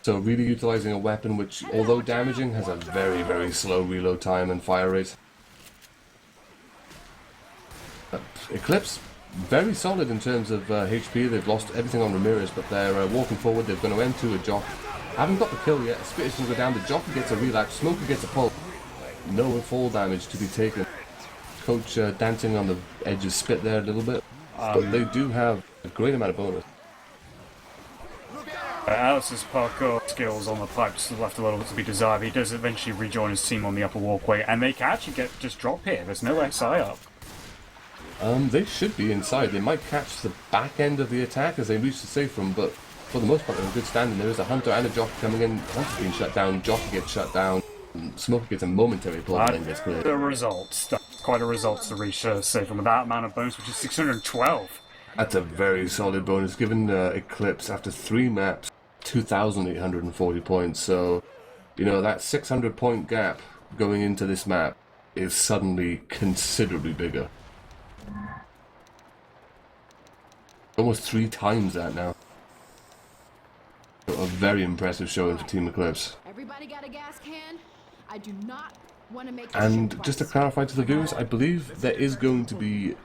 So really utilising a weapon which, although damaging, has a very, very slow reload time and fire rate. Eclipse, very solid in terms of HP. They've lost everything on Ramirez, but they're walking forward. They're going to M2 a jock. Haven't got the kill yet. Spit is going to go down. The jockey gets a relapse. Smoker gets a pull. No fall damage to be taken. Coach dancing on the edge of Spit there a little bit. But they do have a great amount of bonus. Alice's parkour skills on the pipes left a little bit to be desired. He does eventually rejoin his team on the upper walkway, and they can actually just drop here. There's no SI up. They should be inside. They might catch the back end of the attack as they reach the safe room, but for the most part they're in good standing. There is a Hunter and a Jockey coming in. Hunter's being shut down, Jockey gets shut down, Smoker gets a momentary pull and then gets cleared. The results. That's quite a result to reach safe room with that amount of bonus, which is 612. That's a very solid bonus given Eclipse after 3 maps. 2,840 points. So, you know, that 600 point gap going into this map is suddenly considerably bigger. Almost 3 times that now. A very impressive showing for Team Eclipse. Everybody got a gas can? I do not want to make this And shit just to twice. clarify to the viewers, I believe there is going to be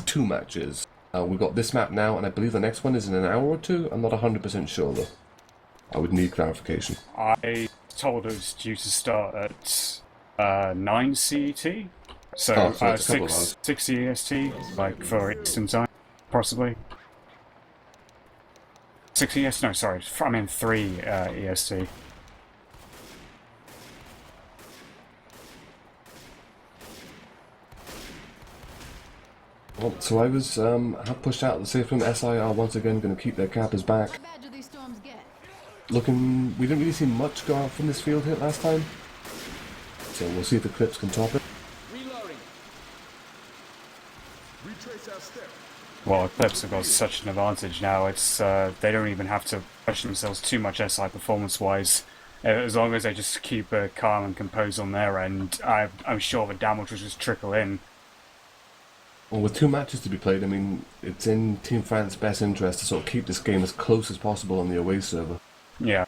2 matches. We've got this map now, and I believe the next one is in an hour or 2. I'm not 100% sure though. I would need clarification. I told it was due to start at 9 CET, so Oh, so it's a couple of 6 hours. 6 EST, like for Eastern time, possibly. 6 EST? No, sorry, I mean 3 EST. Well, survivors have pushed out the safe room. SI are once again going to keep their cappers back. How bad do these storms get? Looking, we didn't really see much go out from this field hit last time. So we'll see if the Clips can top it. Reloading. Retrace our step. Well, Eclipse have got such an advantage now, it's they don't even have to push themselves too much SI performance-wise. As long as they just keep calm and composed on their end, I'm sure the damage will just trickle in. Well, with 2 matches to be played, I mean, it's in Team France's best interest to sort of keep this game as close as possible on the away server. Yeah.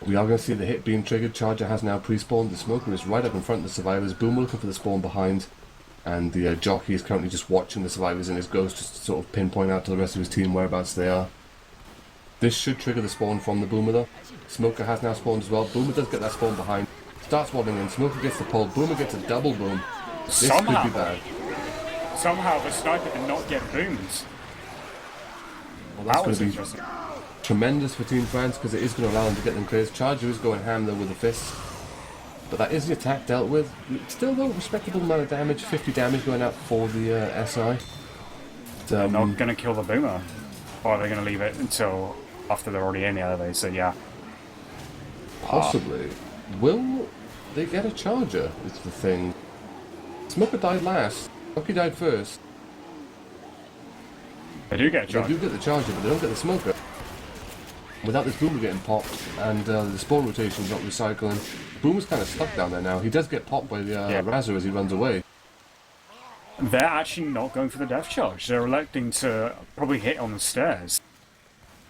We are going to see the hit being triggered. Charger has now pre-spawned. The Smoker is right up in front of the survivors. Boomer looking for the spawn behind. And the Jockey is currently just watching the survivors in his ghost just to sort of pinpoint out to the rest of his team whereabouts they are. This should trigger the spawn from the Boomer though. Smoker has now spawned as well. Boomer does get that spawn behind. Starts waddling in. Smoker gets the pull. Boomer gets a double boom. This could be bad. Somehow the sniper did not get boomed. Well, That that's was going to be interesting. tremendous for Team France because it is going to allow them to get them clears. Charger is going ham though with the fists. But that is the attack dealt with. Still though, respectable amount of damage. 50 damage going out for the SI. They're not going to kill the boomer. Or they're going to leave it until after they're already in the elevator, so yeah. Possibly. Will they get a charger? Is the thing. Smoker died last. Jockey died first. They do get a They charge. do get the charger, but they don't get the smoker. Without this Boomer getting popped and the spawn rotation's not recycling, Boomer's kind of stuck down there now. He does get popped by the Razor as he runs away. They're actually not going for the death charge. They're electing to probably hit on the stairs.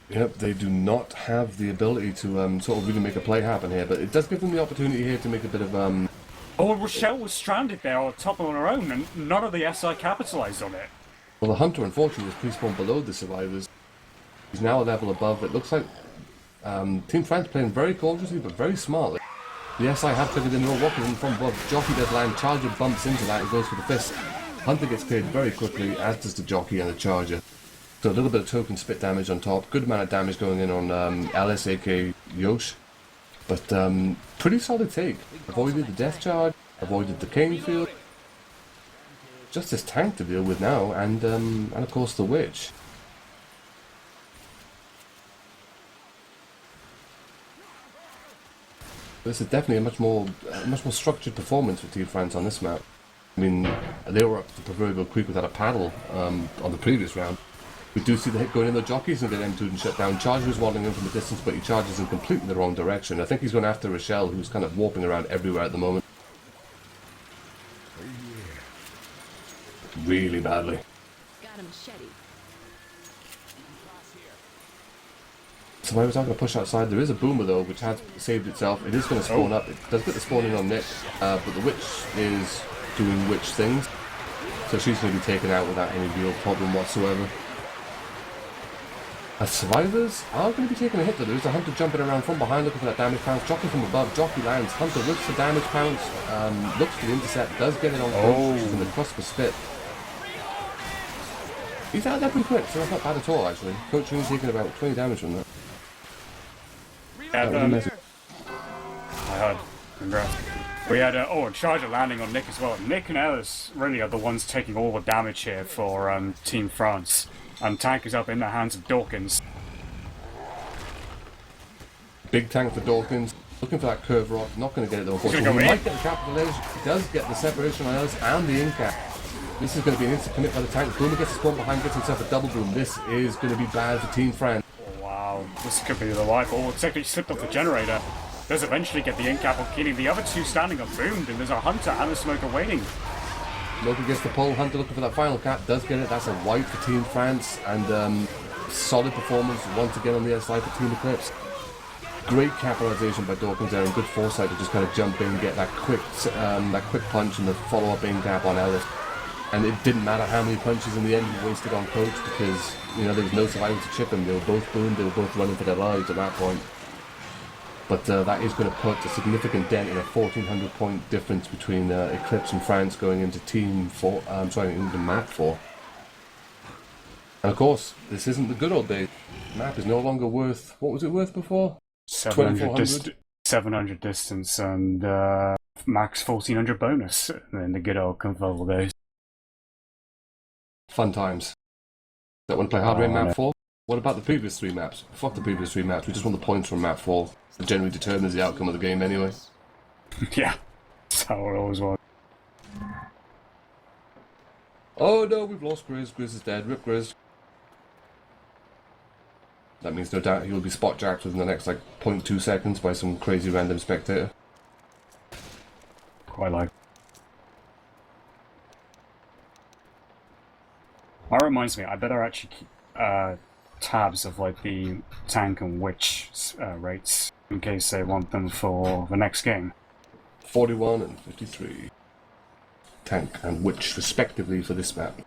Yep, they do not have the ability to sort of really make a play happen here, but it does give them the opportunity here to make a bit of Oh, Rochelle was stranded there on top on her own, and none of the SI capitalized on it. well, the Hunter unfortunately was pre-spawned below the survivors. He's now a level above. It looks like Team France playing very cautiously but very smartly. The SI have triggered in, they're walking in from above. Jockey does land, Charger bumps into that and goes for the fist. Hunter gets cleared very quickly, as does the Jockey and the Charger. So a little bit of token spit damage on top. Good amount of damage going in on Alice, aka Yosh. But pretty solid take. Avoided the death charge, avoided the cane field. Just this tank to deal with now, and of course the witch. This is definitely a much more structured performance for Team France on this map. I mean, they were up the proverbial creek without a paddle on the previous round. We do see the hit going in. The Jockey's going to get M2'd and shut down. Charger is waddling in from a distance, but he charges in completely the wrong direction. I think he's going after Rochelle, who's kind of warping around everywhere at the moment. Really badly. Got a machete. Survivors are going to push outside. There is a Boomer though, which has saved itself. It is going to spawn up. It does get the spawn in on Nick, but the Witch is doing witch things. So she's going to be taken out without any real problem whatsoever. Survivors are going to be taking a hit though. There is a Hunter jumping around from behind looking for that damage pounce. Jockey from above. Jockey lands. Hunter looks for damage pounce. Looks for the intercept. Does get it on Coach. She's in the cusp of spit. He's out there pretty quick, so that's not bad at all actually. Coach only taking about 20 damage from that. Yeah, That was a message. I heard. Congrats. We had a Charger landing on Nick as well. Nick and Ellis really are the ones taking all the damage here for Team France. And tank is up in the hands of Dawkins. Big tank for Dawkins. Looking for that curve rock. Not going to get it though. gonna Unfortunately, go he in. might get the capital edge. He does get the separation on Ellis and the in-cap. This is going to be an instant commit by the tank. Boomer gets the spawn behind, gets himself a double boom. This is going to be bad for Team France. Wow. Wow, this could be the life. Oh, it's actually slipped off the generator. Does eventually get the end cap on Keely. The other two standing are boomed, and there's a Hunter and a Smoker waiting. Logan gets the pole. Hunter looking for that final cap. Does get it. That's a white for Team France. And solid performance once again on the SI for Team Eclipse. Great capitalization by Dawkins there, and good foresight to just kind of jump in, get that quick punch and the follow-up in cap on Ellis. And it didn't matter how many punches in the end he wasted on Coach, because there was no survivor to chip him. They were both boomed. They were both running for their lives at that point. But that is going to put a significant dent in a 1,400 point difference between Eclipse and France going into into map 4. And of course, this isn't the good old days. Map is no longer worth, what was it worth before? 700 distance and max 1,400 bonus in the good old convertible days. Fun times. Don't want to play harder in map 4? What about the previous 3 maps? Fuck the previous 3 maps, we just want the points from map 4. It generally determines the outcome of the game anyway. Yeah, that's how it always was. Oh no, we've lost Grizz. Grizz is dead. Rip Grizz. That means no doubt he will be spot jacked within the next 0.2 seconds by some crazy random spectator. Quite like. That reminds me, I better actually keep tabs of the tank and witch rates in case they want them for the next game. 41 and 53. Tank and witch respectively for this map.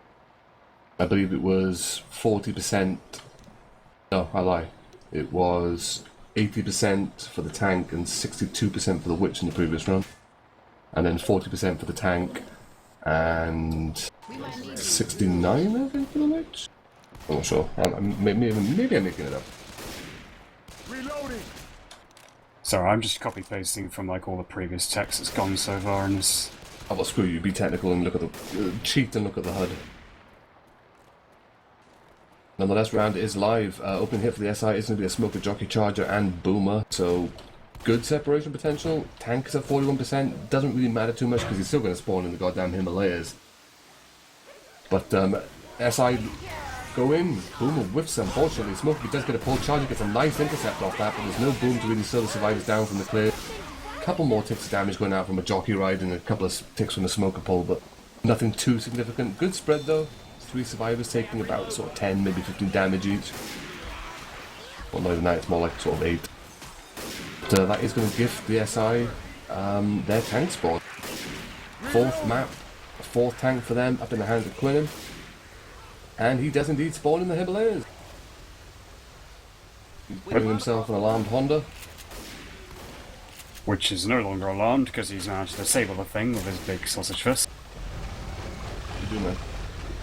I believe it was 40%. No, I lie. It was 80% for the tank and 62% for the witch in the previous run. And then 40% for the tank and 69, I think, for the witch. I'm not sure. Maybe I'm making it up. Reloading. Sorry, I'm just copy pasting from all the previous text that's gone so far in this. Oh, well, screw you. Be technical and look at the cheat and look at the HUD. Nonetheless, round is live. Opening hit for the SI is going to be a Smoker, Jockey, Charger, and Boomer. So, good separation potential. Tank is at 41%. Doesn't really matter too much because he's still going to spawn in the goddamn Himalayas. But SI go in. Boomer whiffs, unfortunately. Smoker does get a pull. Charger gets a nice intercept off that, but there's no boom to really slow the survivors down from the clear. A couple more ticks of damage going out from a Jockey ride and a couple of ticks from the Smoker pull, but nothing too significant. Good spread though. 3 survivors taking about 10, maybe 15 damage each. Well, not even that, it's more like 8. But that is going to gift the SI their tank spawn. 4th map, a 4th tank for them, up in the hands of Quinnan. And he does indeed spawn in the Himalayas. He's putting himself an alarmed Honda. Which is no longer alarmed because he's managed to disable the thing with his big sausage fist. What you do, man?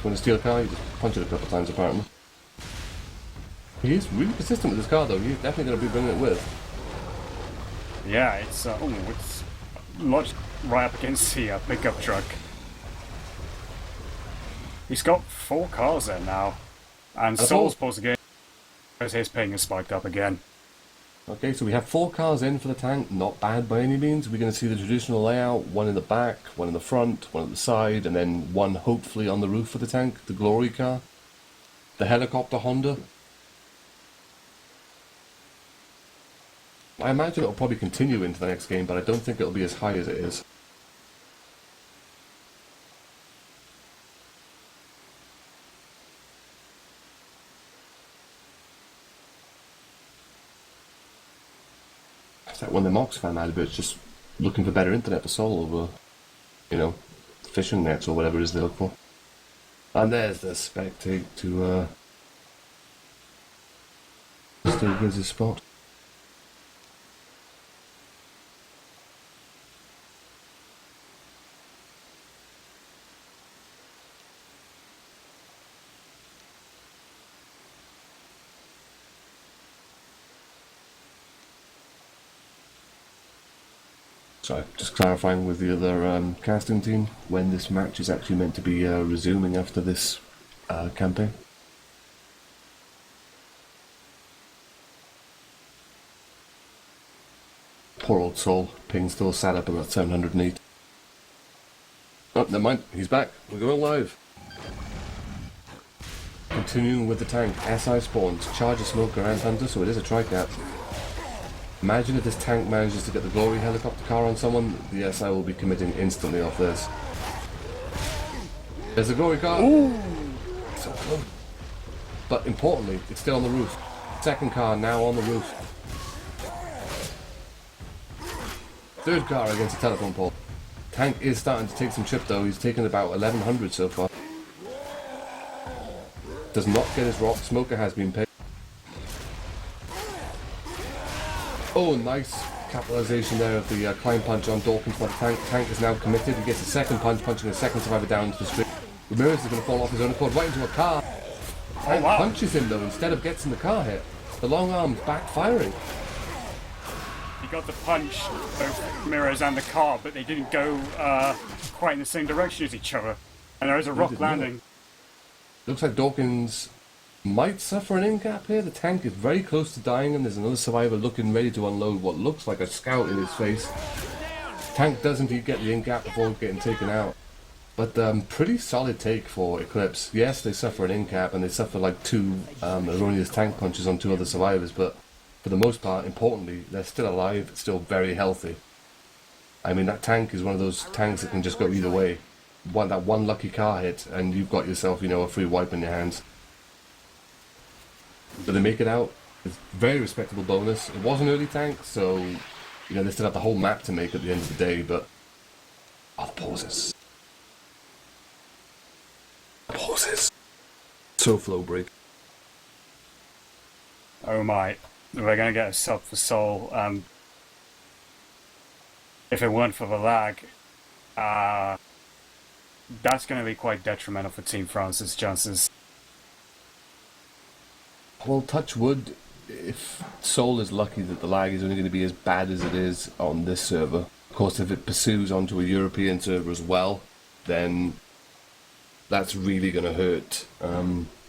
When you steal a car, you just punch it a couple times apparently. He is really persistent with his car though, he's definitely going to be bringing it with. Yeah, it's lodged right up against the pickup truck. He's got 4 cars there now, and Soul's pulls again because his ping is spiked up again. Okay, so we have 4 cars in for the tank, not bad by any means. We're going to see the traditional layout, 1 in the back, 1 in the front, 1 at the side, and then 1 hopefully on the roof for the tank, the Glory car. The helicopter Honda. I imagine it'll probably continue into the next game, but I don't think it'll be as high as it is. It's like one of the Mox fan adverts, just looking for better internet for Soul over, fishing nets or whatever it is they look for. And there's the spectate to Mr. Grizz's spot. So, just clarifying with the other casting team when this match is actually meant to be resuming after this campaign. Poor old Soul, ping still sat up about 708. Oh, never mind, he's back, we're going live. continuing with the tank. SI spawns, Charger, Smoker, and Hunter, so it is a tri-cap. Imagine if this tank manages to get the glory helicopter car on someone, the SI will be committing instantly off this. There's a glory car. Ooh. So close. But importantly, it's still on the roof. Second car now on the roof. Third car against a telephone pole. Tank is starting to take some chip though. He's taken about 1100 so far. Does not get his rock. Smoker has been paid. Oh, nice capitalization there of the climb punch on Dawkins by the tank. Tank is now committed. He gets a second punch, punching a second survivor down into the street. Ramirez is going to fall off his own accord right into a car. Tank punches him though instead of getting the car hit. The long arm's backfiring. He got the punch, both Ramirez and the car, but they didn't go quite in the same direction as each other. And there is a rock landing. Looks like Dawkins might suffer an in-cap here. The tank is very close to dying and there's another survivor looking ready to unload what looks like a scout in his face. Tank does indeed get the in-cap before getting taken out. But pretty solid take for Eclipse. Yes, they suffer an in-cap and they suffer like two erroneous tank punches on two other survivors, but for the most part, importantly, they're still alive, still very healthy. I mean, that tank is one of those tanks that can just go either way. That one lucky car hit and you've got yourself, you know, a free wipe in your hands. But they make it out. It's a very respectable bonus. It was an early tank, so you know they still have the whole map to make at the end of the day, but the pauses. Pauses. So flow break. Oh my. We're gonna get a sub for Soul. If it weren't for the lag, that's gonna be quite detrimental for Team France's chances. Well, touch wood, if Soul is lucky that the lag is only going to be as bad as it is on this server. Of course, if it pursues onto a European server as well, then that's really going to hurt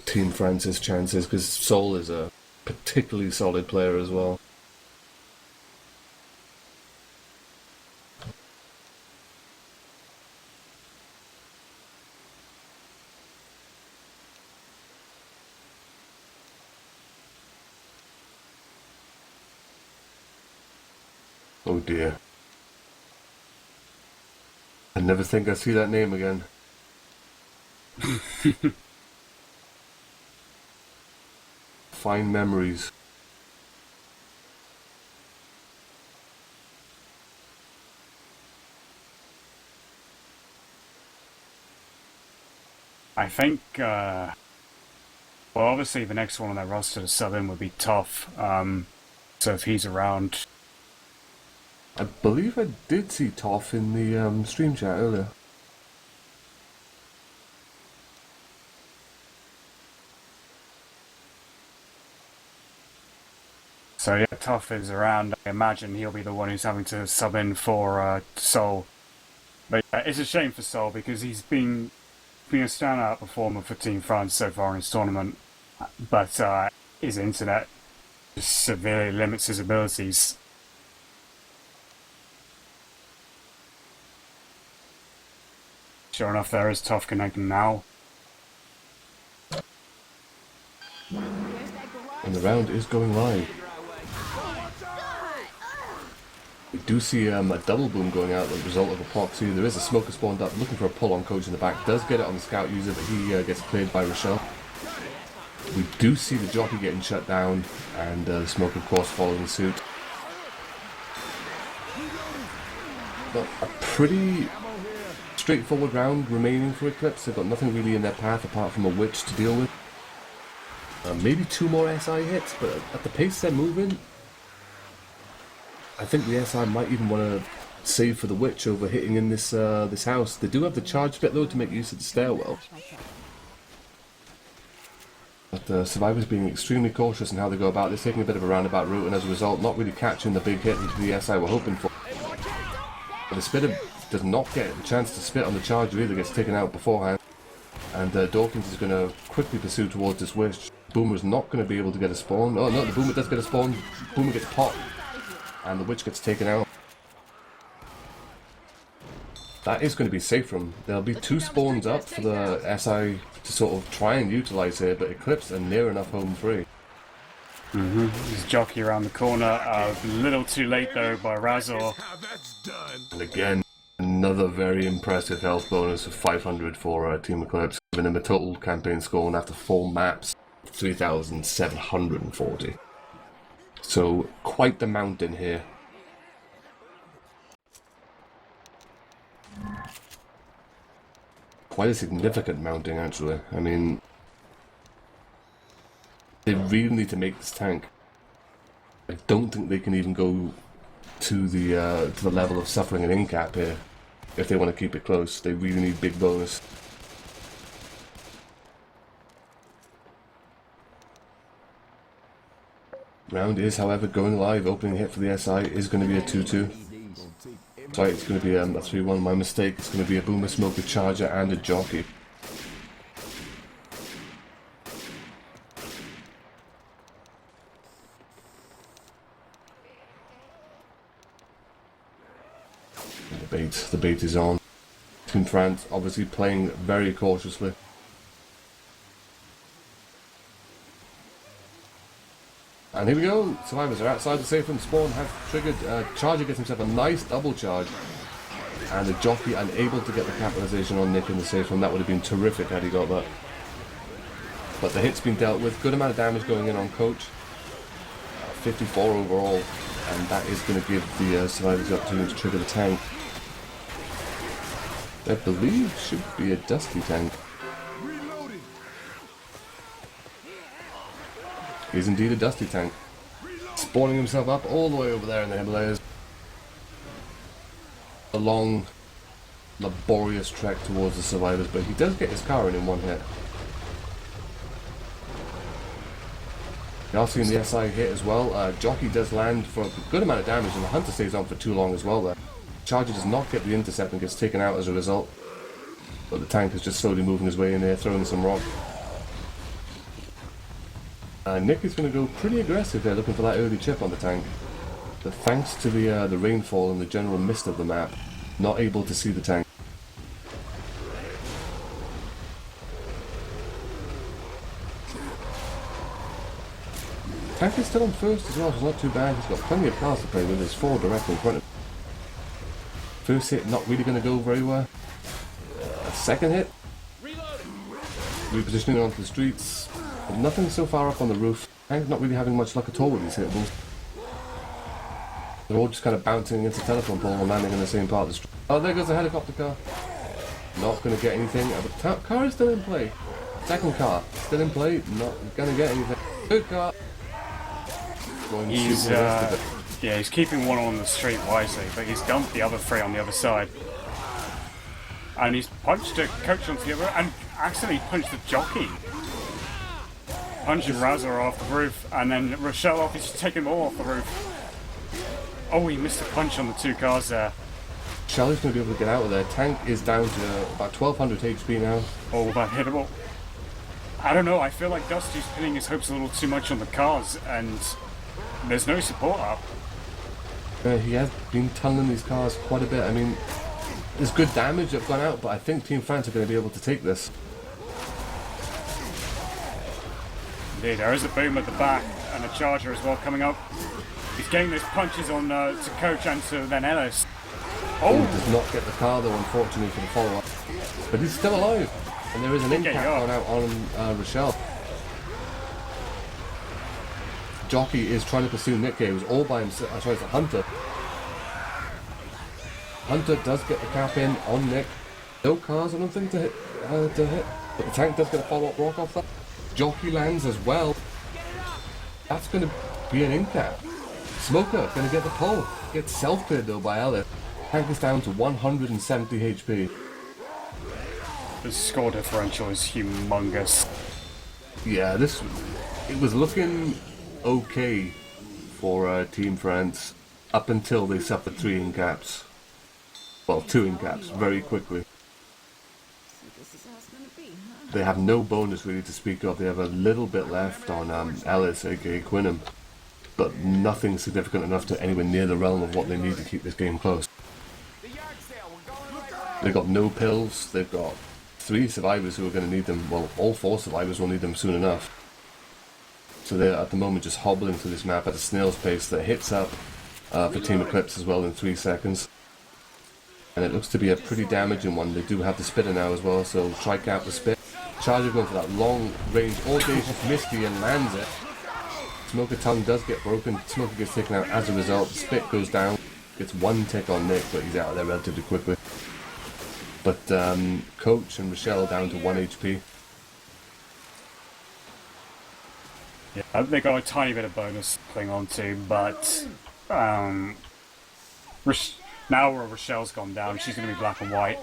Team France's chances, because Soul is a particularly solid player as well. Oh dear. I never think I'll see that name again. Fine memories. I think, well, obviously the next one on that roster to sub in would be Tough. So if he's around... I believe I did see Toff in the stream chat earlier. So yeah, Tough is around. I imagine he'll be the one who's having to sub in for Soul. But yeah, it's a shame for Soul because he's been a standout performer for Team France so far in this tournament. But his internet just severely limits his abilities. Sure enough, there is Tough connecting now. And the round is going live. We do see a double boom going out as a result of a proxy. There is a smoker spawned up looking for a pull on Coach in the back. Does get it on the scout user, but he gets cleared by Rochelle. We do see the jockey getting shut down, and the smoker of course following suit. But a pretty straightforward round remaining for Eclipse. They've got nothing really in their path apart from a witch to deal with. Maybe two more SI hits, but at the pace they're moving, I think the SI might even want to save for the witch over hitting in this this house. They do have the charge bit though to make use of the stairwell. But the survivors being extremely cautious in how they go about this, taking a bit of a roundabout route, and as a result not really catching the big hit that the SI were hoping for. But the spitter does not get a chance to spit on the charger either, gets taken out beforehand. And Dawkins is going to quickly pursue towards this witch. Boomer's not going to be able to get a spawn. Oh no, the Boomer does get a spawn. Boomer gets popped. And the witch gets taken out. That is going to be safe from. There'll be 2 spawns up for the SI to sort of try and utilize here, but Eclipse are near enough home free. There's Jockey around the corner. A little too late though by Razor. How that's done. And again, another very impressive health bonus of 500 for Team Eclipse, giving them a total campaign score after 4 maps, 3,740. So, quite the mountain here. Quite a significant mounting, actually. I mean, they really need to make this tank. I don't think they can even go to the level of suffering an in-cap here if they want to keep it close. They really need big bonus. Round is, however, going live. Opening hit for the SI is going to be a 2-2. Sorry, it's going to be a 3-1. My mistake. It's going to be a Boomer, Smoker, Charger, and a Jockey. The bait is on. Team France obviously playing very cautiously. And here we go. Survivors are outside the safe room. Spawn has triggered. Charger gets himself a nice double charge. And the Jockey unable to get the capitalization on Nick in the safe room. That would have been terrific had he got that. But the hit's been dealt with. Good amount of damage going in on Coach. 54 overall. And that is going to give the Survivors the opportunity to trigger the tank. I believe should be a Dusty tank. Reloading. Is indeed a Dusty tank. Spawning himself up all the way over there in the Himalayas. A long, laborious trek towards the Survivors, but he does get his car in one hit. You are seeing the SI hit as well. Jockey does land for a good amount of damage, and the Hunter stays on for too long as well there. Charger does not get the intercept and gets taken out as a result. But the tank is just slowly moving his way in there, throwing some rock. Nick is going to go pretty aggressive there, looking for that early chip on the tank. But thanks to the rainfall and the general mist of the map, not able to see the tank. Tank is still on first as well, so not too bad. He's got plenty of cars to play with. There's 4 directly in front of him. First hit not really going to go very well. Second hit. Repositioning onto the streets. But nothing so far up on the roof. Tank's not really having much luck at all with these hitables. They're all just kind of bouncing into the telephone pole and landing in the same part of the street. Oh, there goes the helicopter car. Not going to get anything. But the car is still in play. Second car still in play. Not going to get anything. Third car. He's yeah, he's keeping one on the street wisely, but he's dumped the other 3 on the other side. And he's punched a Coach onto the other, and actually punched the Jockey. Punching Razor off the roof, and then Rochelle off, he's taking them all off the roof. Oh, he missed a punch on the 2 cars there. Shelly's going to be able to get out of there. Tank is down to about 1200 HP now. Oh, that hittable. I don't know, I feel like Dusty's pinning his hopes a little too much on the cars, and there's no support up. He has been tunneling these cars quite a bit. I mean, there's good damage that have gone out, but I think Team France are going to be able to take this. Indeed, there is a boom at the back, and a Charger as well coming up. He's getting those punches on to Coach and to then Ellis. Oh! He does not get the car though, unfortunately, for the follow-up. But he's still alive. And there is an impact gone out on Rochelle. Jockey is trying to pursue Nick here. He was all by himself. Sorry, it's a Hunter. Hunter does get the cap in on Nick. No cars, I don't think, to hit. But the tank does get a follow-up rock off that. Jockey lands as well. That's going to be an in-cap. Smoker going to get the pole. Gets self-cleared though by Ellis. Tank is down to 170 HP. The score differential is humongous. Yeah, it was looking okay for Team France up until they suffered 3 in-caps. Well, 2 in-caps very quickly. They have no bonus really to speak of. They have a little bit left on Ellis, aka Quinham, but nothing significant enough to anywhere near the realm of what they need to keep this game close. The yard sale, we're going right now. They've got no pills. They've got 3 survivors who are going to need them. Well, all 4 survivors will need them soon enough. So they're at the moment just hobbling through this map at a snail's pace that hits up for Team Eclipse as well in 3 seconds. And it looks to be a pretty damaging one. They do have the spitter now as well, so strike out the spit. Charger going for that long range audacious Misty and lands it. Smoker tongue does get broken. Smoker gets taken out as a result. The spit goes down. Gets 1 tick on Nick, but he's out of there relatively quickly. But Coach and Rochelle down to 1 HP. Yeah, they got a tiny bit of bonus to cling on to, but now Rochelle's gone down, she's going to be black and white.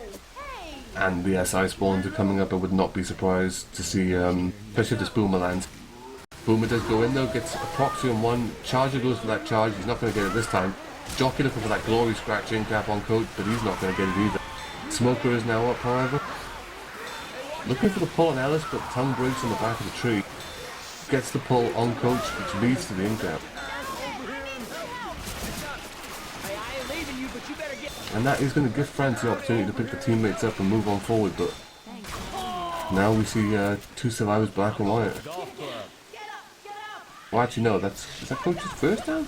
And the SI spawns are coming up. I would not be surprised to see, especially if this Boomer lands. Boomer does go in though, gets a proxy on 1. Charger goes for that charge, he's not going to get it this time. Jockey looking for that glory scratch in cap on Coach, but he's not going to get it either. Smoker is now up, however. Looking for the pull on Ellis, but tongue breaks on the back of the tree. Gets the pull on Coach, which leads to the in-cap. And that is going to give France the opportunity to pick the teammates up and move on forward, but now we see 2 survivors black and white. Well, actually no, is that Coach's first down?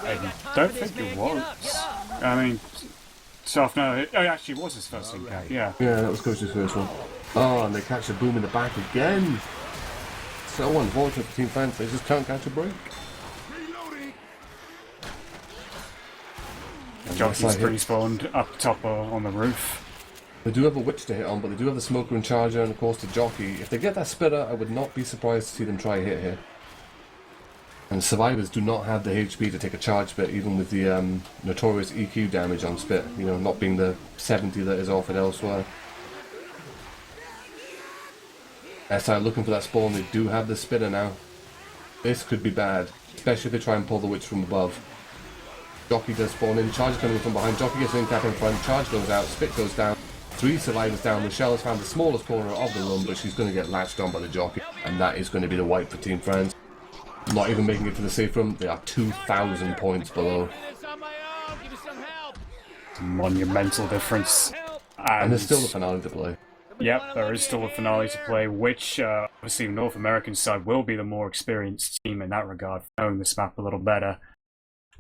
I don't think it was. I mean, Soft, no, it actually was his first impact, yeah. Yeah, that was Coach's first one. Oh, and they catch the boom in the back again. So unfortunate for Team France, they just can't catch a break. Jockey's pre-spawned up top on the roof. They do have a witch to hit on, but they do have the smoker and charger, and of course the jockey. If they get that spitter, I would not be surprised to see them try a hit here. And survivors do not have the HP to take a charge spit, even with the notorious EQ damage on spit, you know, not being the 70 that is offered elsewhere. SI looking for that spawn, they do have the spitter now. This could be bad, especially if they try and pull the witch from above. Jockey does spawn in, charge coming from behind, Jockey gets an in-cap in front, charge goes out, spit goes down. 3 survivors down. Rochelle has found the smallest corner of the room, but she's going to get latched on by the jockey, and that is going to be the wipe for Team France. Not even making it to the safe room, they are 2,000 points below. Monumental difference. And there's still the finale to play. Yep, there is still a finale to play, which obviously the North American side will be the more experienced team in that regard, knowing this map a little better.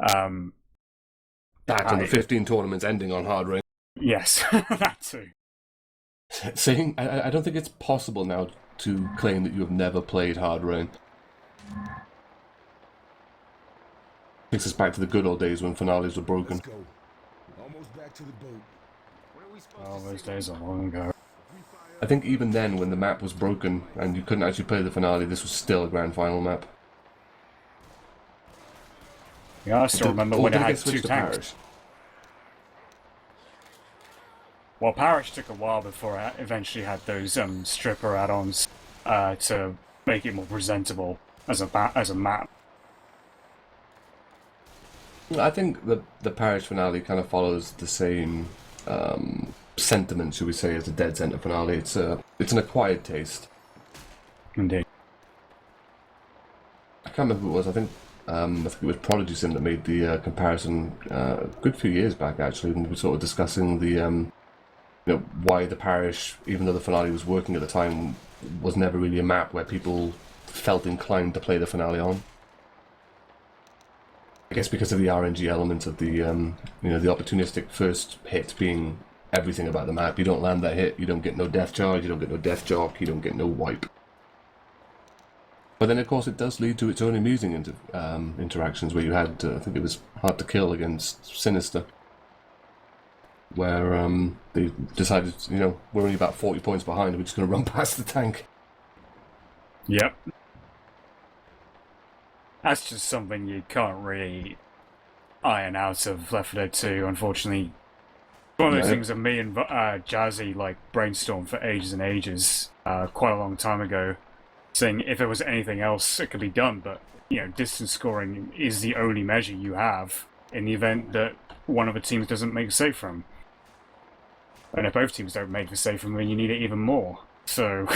That and the 15 tournaments ending on hard rain. Yes, that too. Saying, I don't think it's possible now to claim that you have never played hard rain. Takes us back to the good old days when finales were broken. Let's go. Almost back to the boat. Oh, those days are long ago. I think even then, when the map was broken and you couldn't actually play the finale, this was still a grand final map. Yeah, I still remember when it had 2 tanks. Parish? Well, Parish took a while before it eventually had those stripper add-ons to make it more presentable as a map. I think the Parish finale kind of follows the same sentiment, should we say, as the Dead Center finale. It's an acquired taste. Indeed. I can't remember who it was. I think it was Prodigy Sim that made the comparison a good few years back, actually, when we were sort of discussing the why the Parish, even though the finale was working at the time, was never really a map where people felt inclined to play the finale on. I guess because of the RNG element of the the opportunistic first hit being everything about the map. You don't land that hit, you don't get no death charge, you don't get no death jock, you don't get no wipe. But then, of course, it does lead to its own amusing interactions where you had, I think it was Hard to Kill against Sinister, where they decided, we're only about 40 points behind, we're just going to run past the tank. Yep. That's just something you can't really iron out of Left 4 Dead 2, unfortunately. One of those things that me and Jazzy brainstormed for ages and ages, quite a long time ago, saying if there was anything else it could be done, but distance scoring is the only measure you have in the event that one of the teams doesn't make a safe room. And if both teams don't make the safe room, then you need it even more. So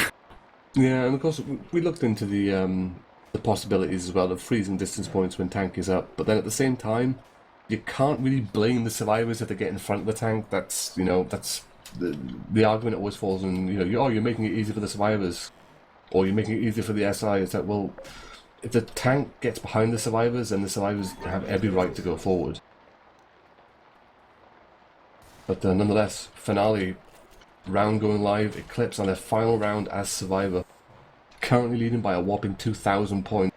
yeah, and of course we looked into the possibilities as well of freezing distance points when tank is up, but then at the same time, you can't really blame the survivors if they get in front of the tank. That's, you know, that's the argument always falls on, you know, you're making it easy for the survivors, or you're making it easy for the SI. It's like, well, if the tank gets behind the survivors, then the survivors have every right to go forward. But nonetheless, finale round going live, ECLIP5E on their final round as survivor, currently leading by a whopping 2,000 points.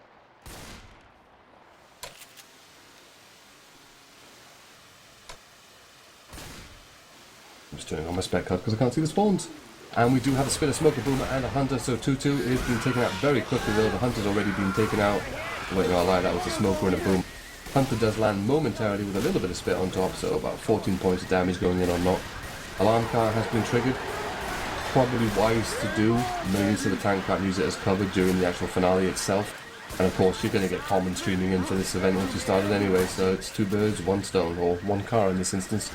I'm just turning on my spec card because I can't see the spawns. And we do have a Spitter, Smoker, Boomer, and a Hunter, so 2-2 is being taken out very quickly though. The Hunter's already been taken out. Wait, no, I lied, that was a Smoker and a Boom. Hunter does land momentarily with a little bit of spit on top, so about 14 points of damage going in or not. Alarm car has been triggered. Probably wise to do, mainly so the tank can't use it as cover during the actual finale itself. And of course, you're going to get common streaming in for this event once you started anyway, so it's 2 birds, 1 stone, or 1 car in this instance.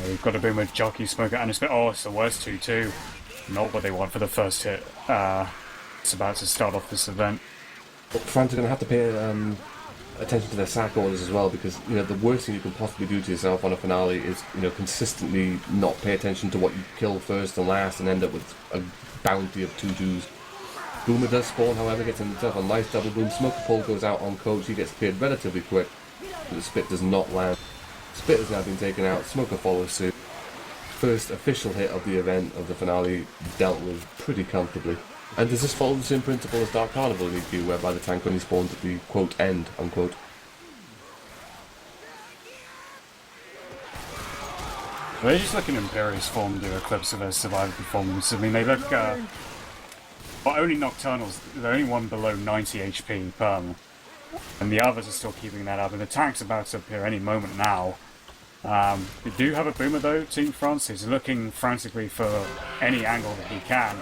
We've got a Boomer, Jockey, Smoker, and a Spit. Oh, it's the worst 2-2. Not what they want for the first hit. It's about to start off this event. France are going to have to pay attention to their sack orders as well, because, you know, the worst thing you can possibly do to yourself on a finale is, you know, consistently not pay attention to what you kill first and last and end up with a bounty of 2-2s. Boomer does spawn, however, gets himself a nice double boom. Smoker pull goes out on coach, he gets cleared relatively quick, but the Spit does not land. Spit has now been taken out, Smoker follows suit. First official hit of the event of the finale dealt with pretty comfortably. And does this follow the same principle as Dark Carnival in EQ, whereby the tank only spawns at the quote end, unquote? They're just looking Imperious form to eclipse of their survivor performance. I mean, they look, but only Nocturnals, they're only one below 90 HP perm. And the others are still keeping that up, and the tank's about to appear any moment now. We do have a Boomer though, Team France. He's looking frantically for any angle that he can.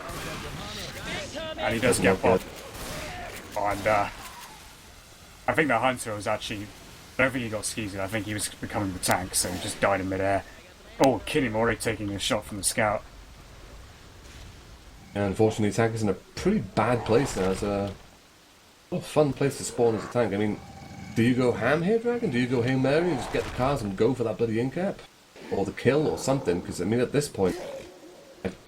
And he does get popped. And I think the Hunter was actually, I don't think he got skeezed, I think he was becoming the tank, so he just died in midair. Oh, Kinemori taking a shot from the scout. And unfortunately, the tank is in a pretty bad place now. It's a fun place to spawn as a tank. I mean, do you go ham here, Dragon? Do you go Hail Mary and just get the cars and go for that bloody incap? Or the kill or something? Because, I mean, at this point,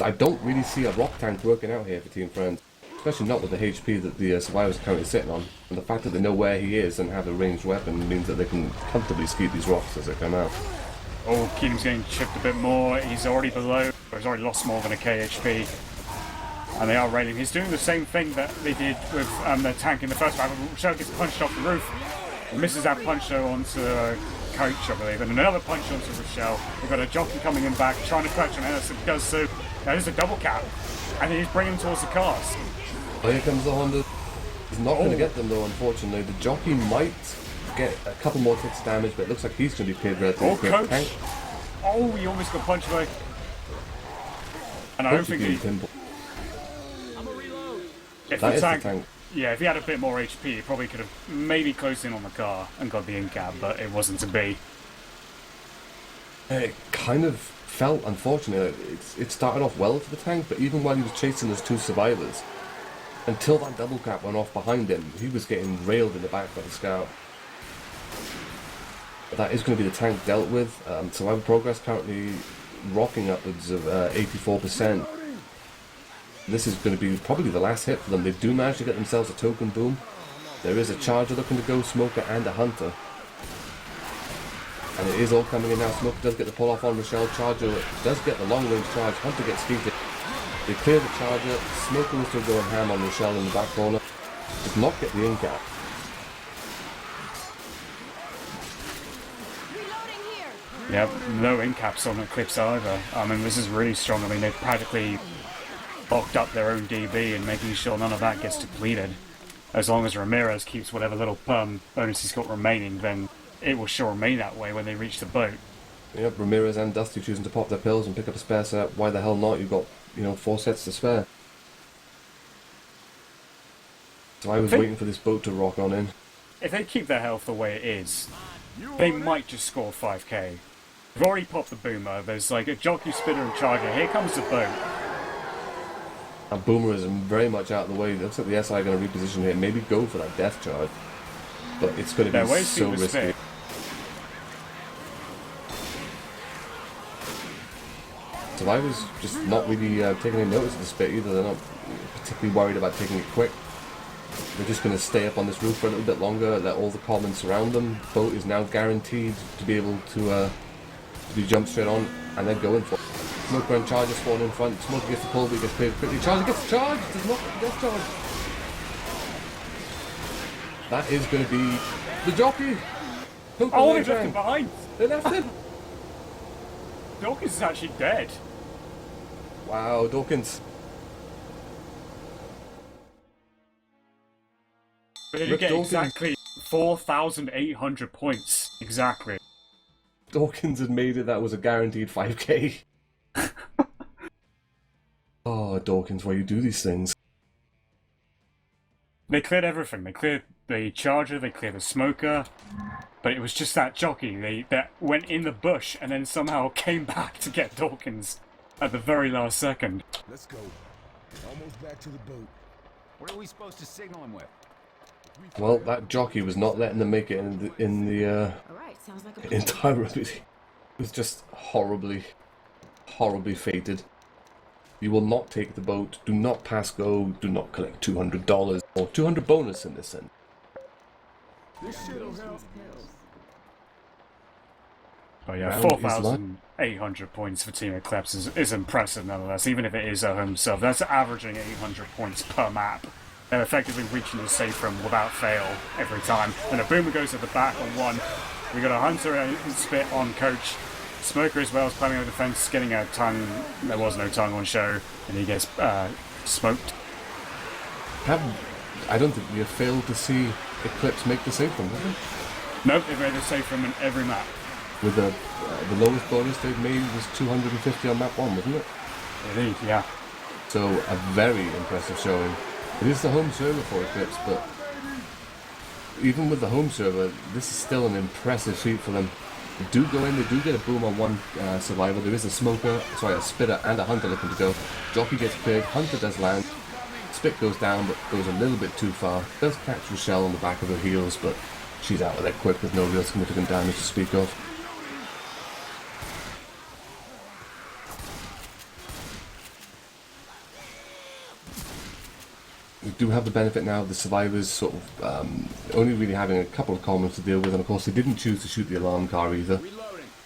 I don't really see a rock tank working out here for Team Friends. Especially not with the HP that the survivors are currently sitting on. And the fact that they know where he is and have a ranged weapon means that they can comfortably skeet these rocks as they come out. Oh, Keenum's getting chipped a bit more. He's already below, or he's already lost more than a KHP. And they are railing. He's doing the same thing that they did with the tank in the first round. Rochelle gets punched off the roof. He misses that punch though onto Coach, I believe. And another punch onto Rochelle. We've got a jockey coming in back, trying to clutch on Anderson. He does so. Now there's a double cap. And he's bringing him towards the cars. Oh, here comes the Honda. He's not going to get them though, unfortunately. The jockey might get a couple more ticks of damage, but it looks like he's going to be paid relatively quick. Coach. Tank. Oh, he almost got punched away. And I don't think he... If That the is tank, the tank. yeah, if he had a bit more HP, he probably could have maybe closed in on the car and got the in-cab, but it wasn't to be. It kind of felt, unfortunately, it started off well for the tank, but even while he was chasing those 2 survivors, until that double cap went off behind him, he was getting railed in the back by the scout. But that is going to be the tank dealt with. Survivor progress currently rocking upwards of 84%. This is going to be probably the last hit for them. They do manage to get themselves a token boom. There is a charger looking to go, Smoker and a Hunter. And it is all coming in now. Smoker does get the pull off on Rochelle. Charger does get the long range charge. Hunter gets defeated. They clear the charger. Smoker was still going ham on Rochelle in the back corner. Does not get the in-cap. Yep, no in-caps on Eclipse either. I mean, this is really strong. I mean, they've practically locked up their own DB and making sure none of that gets depleted. As long as Ramirez keeps whatever little perm bonus he's got remaining, then it will sure remain that way when they reach the boat. Yep, Ramirez and Dusty choosing to pop their pills and pick up a spare set. Why the hell not? You've got, 4 sets to spare. So I was waiting for this boat to rock on in. If they keep their health the way it is, they might just score 5k. They've already popped the Boomer. There's like a jockey, spitter, and charger. Here comes the boat. And Boomer is very much out of the way. It looks like the SI are going to reposition here. Maybe go for that death charge. But it's going to They're be wasting so the risky. spit. Survivors just not really taking any notice of the spit either. They're not particularly worried about taking it quick. They're just going to stay up on this roof for a little bit longer, let all the commons surround them. Boat is now guaranteed to be able to be jumped straight on, and they're going for it. Smoker and Charger spawn in front. Smoker gets the pull, but he gets cleared quickly. Charger gets charged! Does not get the death charge. That is going to be the jockey. Oh, they left him behind! They left him! Dawkins is actually dead. Wow, Dawkins. But did you Rip get Dawkins. exactly 4,800 points? Exactly. Dawkins had made it. That was a guaranteed 5k. Oh, Dawkins, why you do these things? They cleared everything. They cleared the Charger, they cleared the Smoker, but it was just that jockey that went in the bush and then somehow came back to get Dawkins at the very last second. Let's go. Almost back to the boat. What are we supposed to signal him with? Well, that jockey was not letting them make it in the All right, sounds like a entire It was just horribly fated. You will not take the boat. Do not pass go. Do not collect $200 or 200 bonus in this end. This shit'll help. But yeah, Round is 4,800 points for Team Eclipse is impressive nonetheless, even if it is a home serve. That's averaging 800 points per map. They're effectively reaching the safe room without fail every time. And a Boomer goes to the back on one. We got a Hunter and Spit on Coach. Smoker as well is climbing over the fence, getting a tongue. There was no tongue on show, and he gets smoked. I don't think we have failed to see Eclipse make the safe room, have we? Nope, they've made the safe room in every map. With the lowest bonus they've made was 250 on map 1, wasn't it? Indeed, yeah. So a very impressive showing. It is the home server for Eclipse, but even with the home server, this is still an impressive feat for them. They do go in, they do get a boom on one survivor. There is a spitter and a hunter looking to go. Jockey gets cleared, hunter does land. Spit goes down, but goes a little bit too far. Does catch Rochelle on the back of her heels, but she's out of there quick with no real significant damage to speak of. We do have the benefit now of the survivors sort of only really having a couple of commons to deal with, and of course they didn't choose to shoot the alarm car either.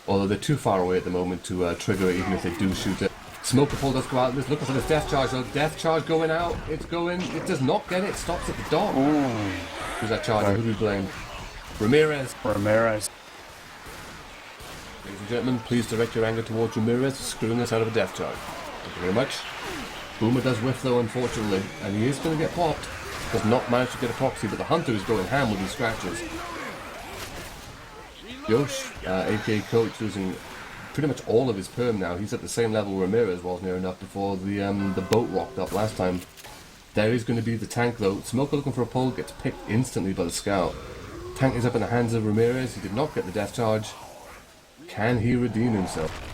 Although they're too far away at the moment to trigger it, even if they do shoot it. Smoker pull does go out. Let's look for this death charge though. Death charge going out. It's going. It does not get it. It stops at the dock. Who's that charger? Who do we blame? Ramirez. Ramirez. Ladies and gentlemen, please direct your anger towards Ramirez screwing us out of a death charge. Thank you very much. Boomer does whiff though, unfortunately, and he is going to get popped. Does not manage to get a proxy, but the Hunter is going ham with his scratches. Yosh, aka Coach, losing pretty much all of his perm now. He's at the same level Ramirez was near enough before the boat rocked up last time. There is going to be the tank though. Smoker looking for a pull, gets picked instantly by the scout. Tank is up in the hands of Ramirez. He did not get the death charge. Can he redeem himself?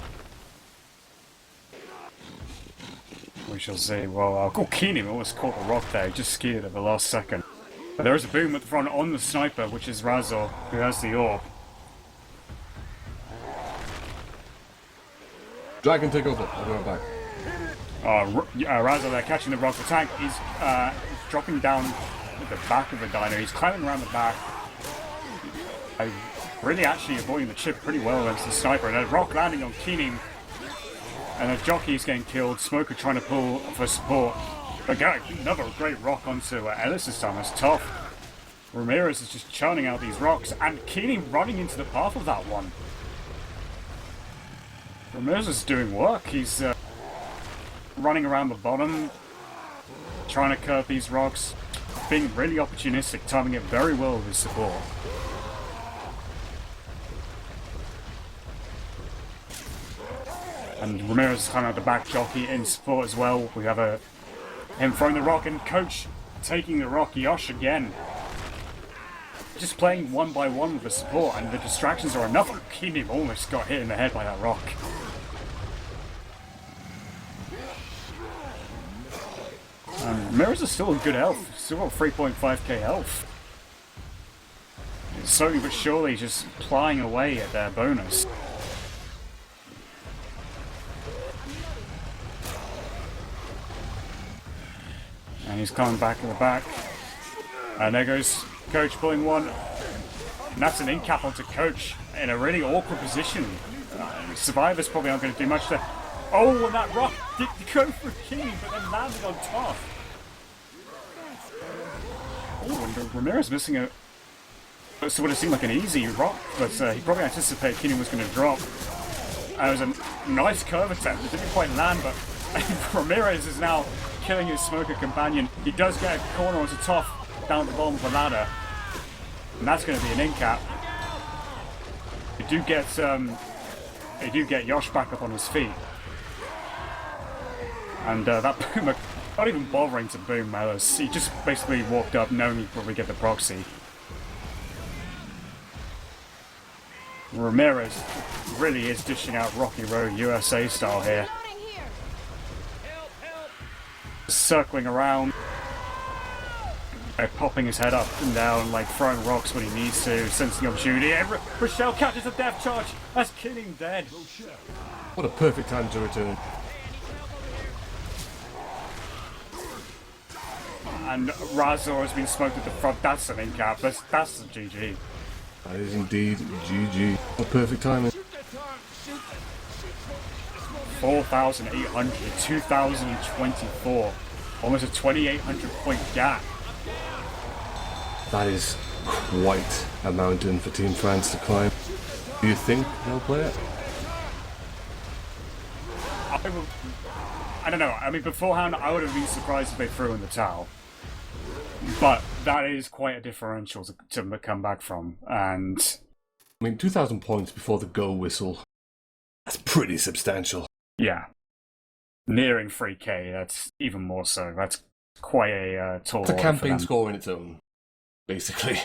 We shall see. Well, Keenan almost caught the rock there. He just skied at the last second. But there is a boom at the front on the sniper, which is Razor, who has the orb. Dragon take over. I'll be right back. Razor there catching the rock. The tank is dropping down at the back of the dino. He's climbing around the back. Really actually avoiding the chip pretty well against the sniper. And a rock landing on Keenan. And the jockey's getting killed. Smoker trying to pull for support. Again, another great rock onto Ellis this time. That's tough. Ramirez is just churning out these rocks. And Keenan running into the path of that one. Ramirez is doing work. He's running around the bottom. Trying to curve these rocks. Being really opportunistic. Timing it very well with his support. And Ramirez is climbing out the back, jockey in support as well. We have him throwing the rock and Coach taking the rock. Yosh again. Just playing one by one with the support, and the distractions are enough. Keenan almost got hit in the head by that rock. Ramirez is still a good health. Still got 3.5k health. Slowly but surely just plying away at their bonus. And he's coming back in the back. And there goes Coach pulling one. And that's an in-cap onto Coach in a really awkward position. Survivors probably aren't going to do much there. Oh, and that rock did go for Keeney, but then landed on top. Oh, and Ramirez missing a... So it would have seemed like an easy rock, but he probably anticipated Keeney was going to drop. It was a nice curve attempt. It didn't quite land, but Ramirez is now killing his smoker companion. He does get a corner onto top, down the bottom of the ladder. And that's going to be an in-cap. They do get Yosh back up on his feet. And that boomer, not even bothering to boom Melis, he just basically walked up knowing he'd probably get the proxy. Ramirez really is dishing out Rocky Road USA style here. Circling around, popping his head up and down, like throwing rocks when he needs to, sensing the opportunity. And Rochelle catches a death charge. That's killing dead. What a perfect time to return. And Razor has been smoked at the front. That's an in-cap. That's a GG. That is indeed GG. What perfect timing. 4,800, 2024. Almost a 2,800 point gap. That is quite a mountain for Team France to climb. Do you think they'll play it? I don't know. I mean, beforehand, I would have been surprised if they threw in the towel. But that is quite a differential to come back from. And I mean, 2,000 points before the go whistle. That's pretty substantial. yeah, nearing 3k. That's even more so. That's quite a tall It's a order campaign for them. score in its own, basically.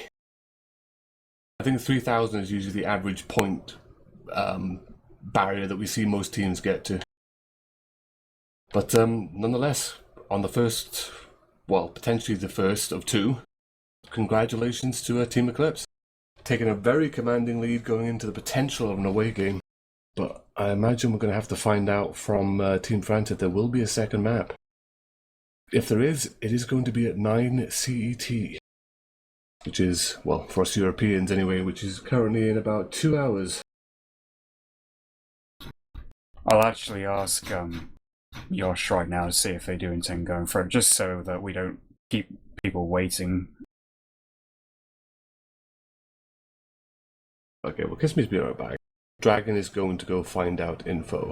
I think 3,000 is usually the average point barrier that we see most teams get to. But nonetheless, on the first, well, potentially the first of two, congratulations to Team ECLIPS. Taking a very commanding lead going into the potential of an away game. But I imagine we're going to have to find out from Team France if there will be a second map. If there is, it is going to be at 9 CET. Which is, well, for us Europeans anyway, which is currently in about 2 hours. I'll actually ask Yosh right now to see if they do intend going for it, just so that we don't keep people waiting. Okay, well, Kiss Me's be right back. Dragon is going to go find out info.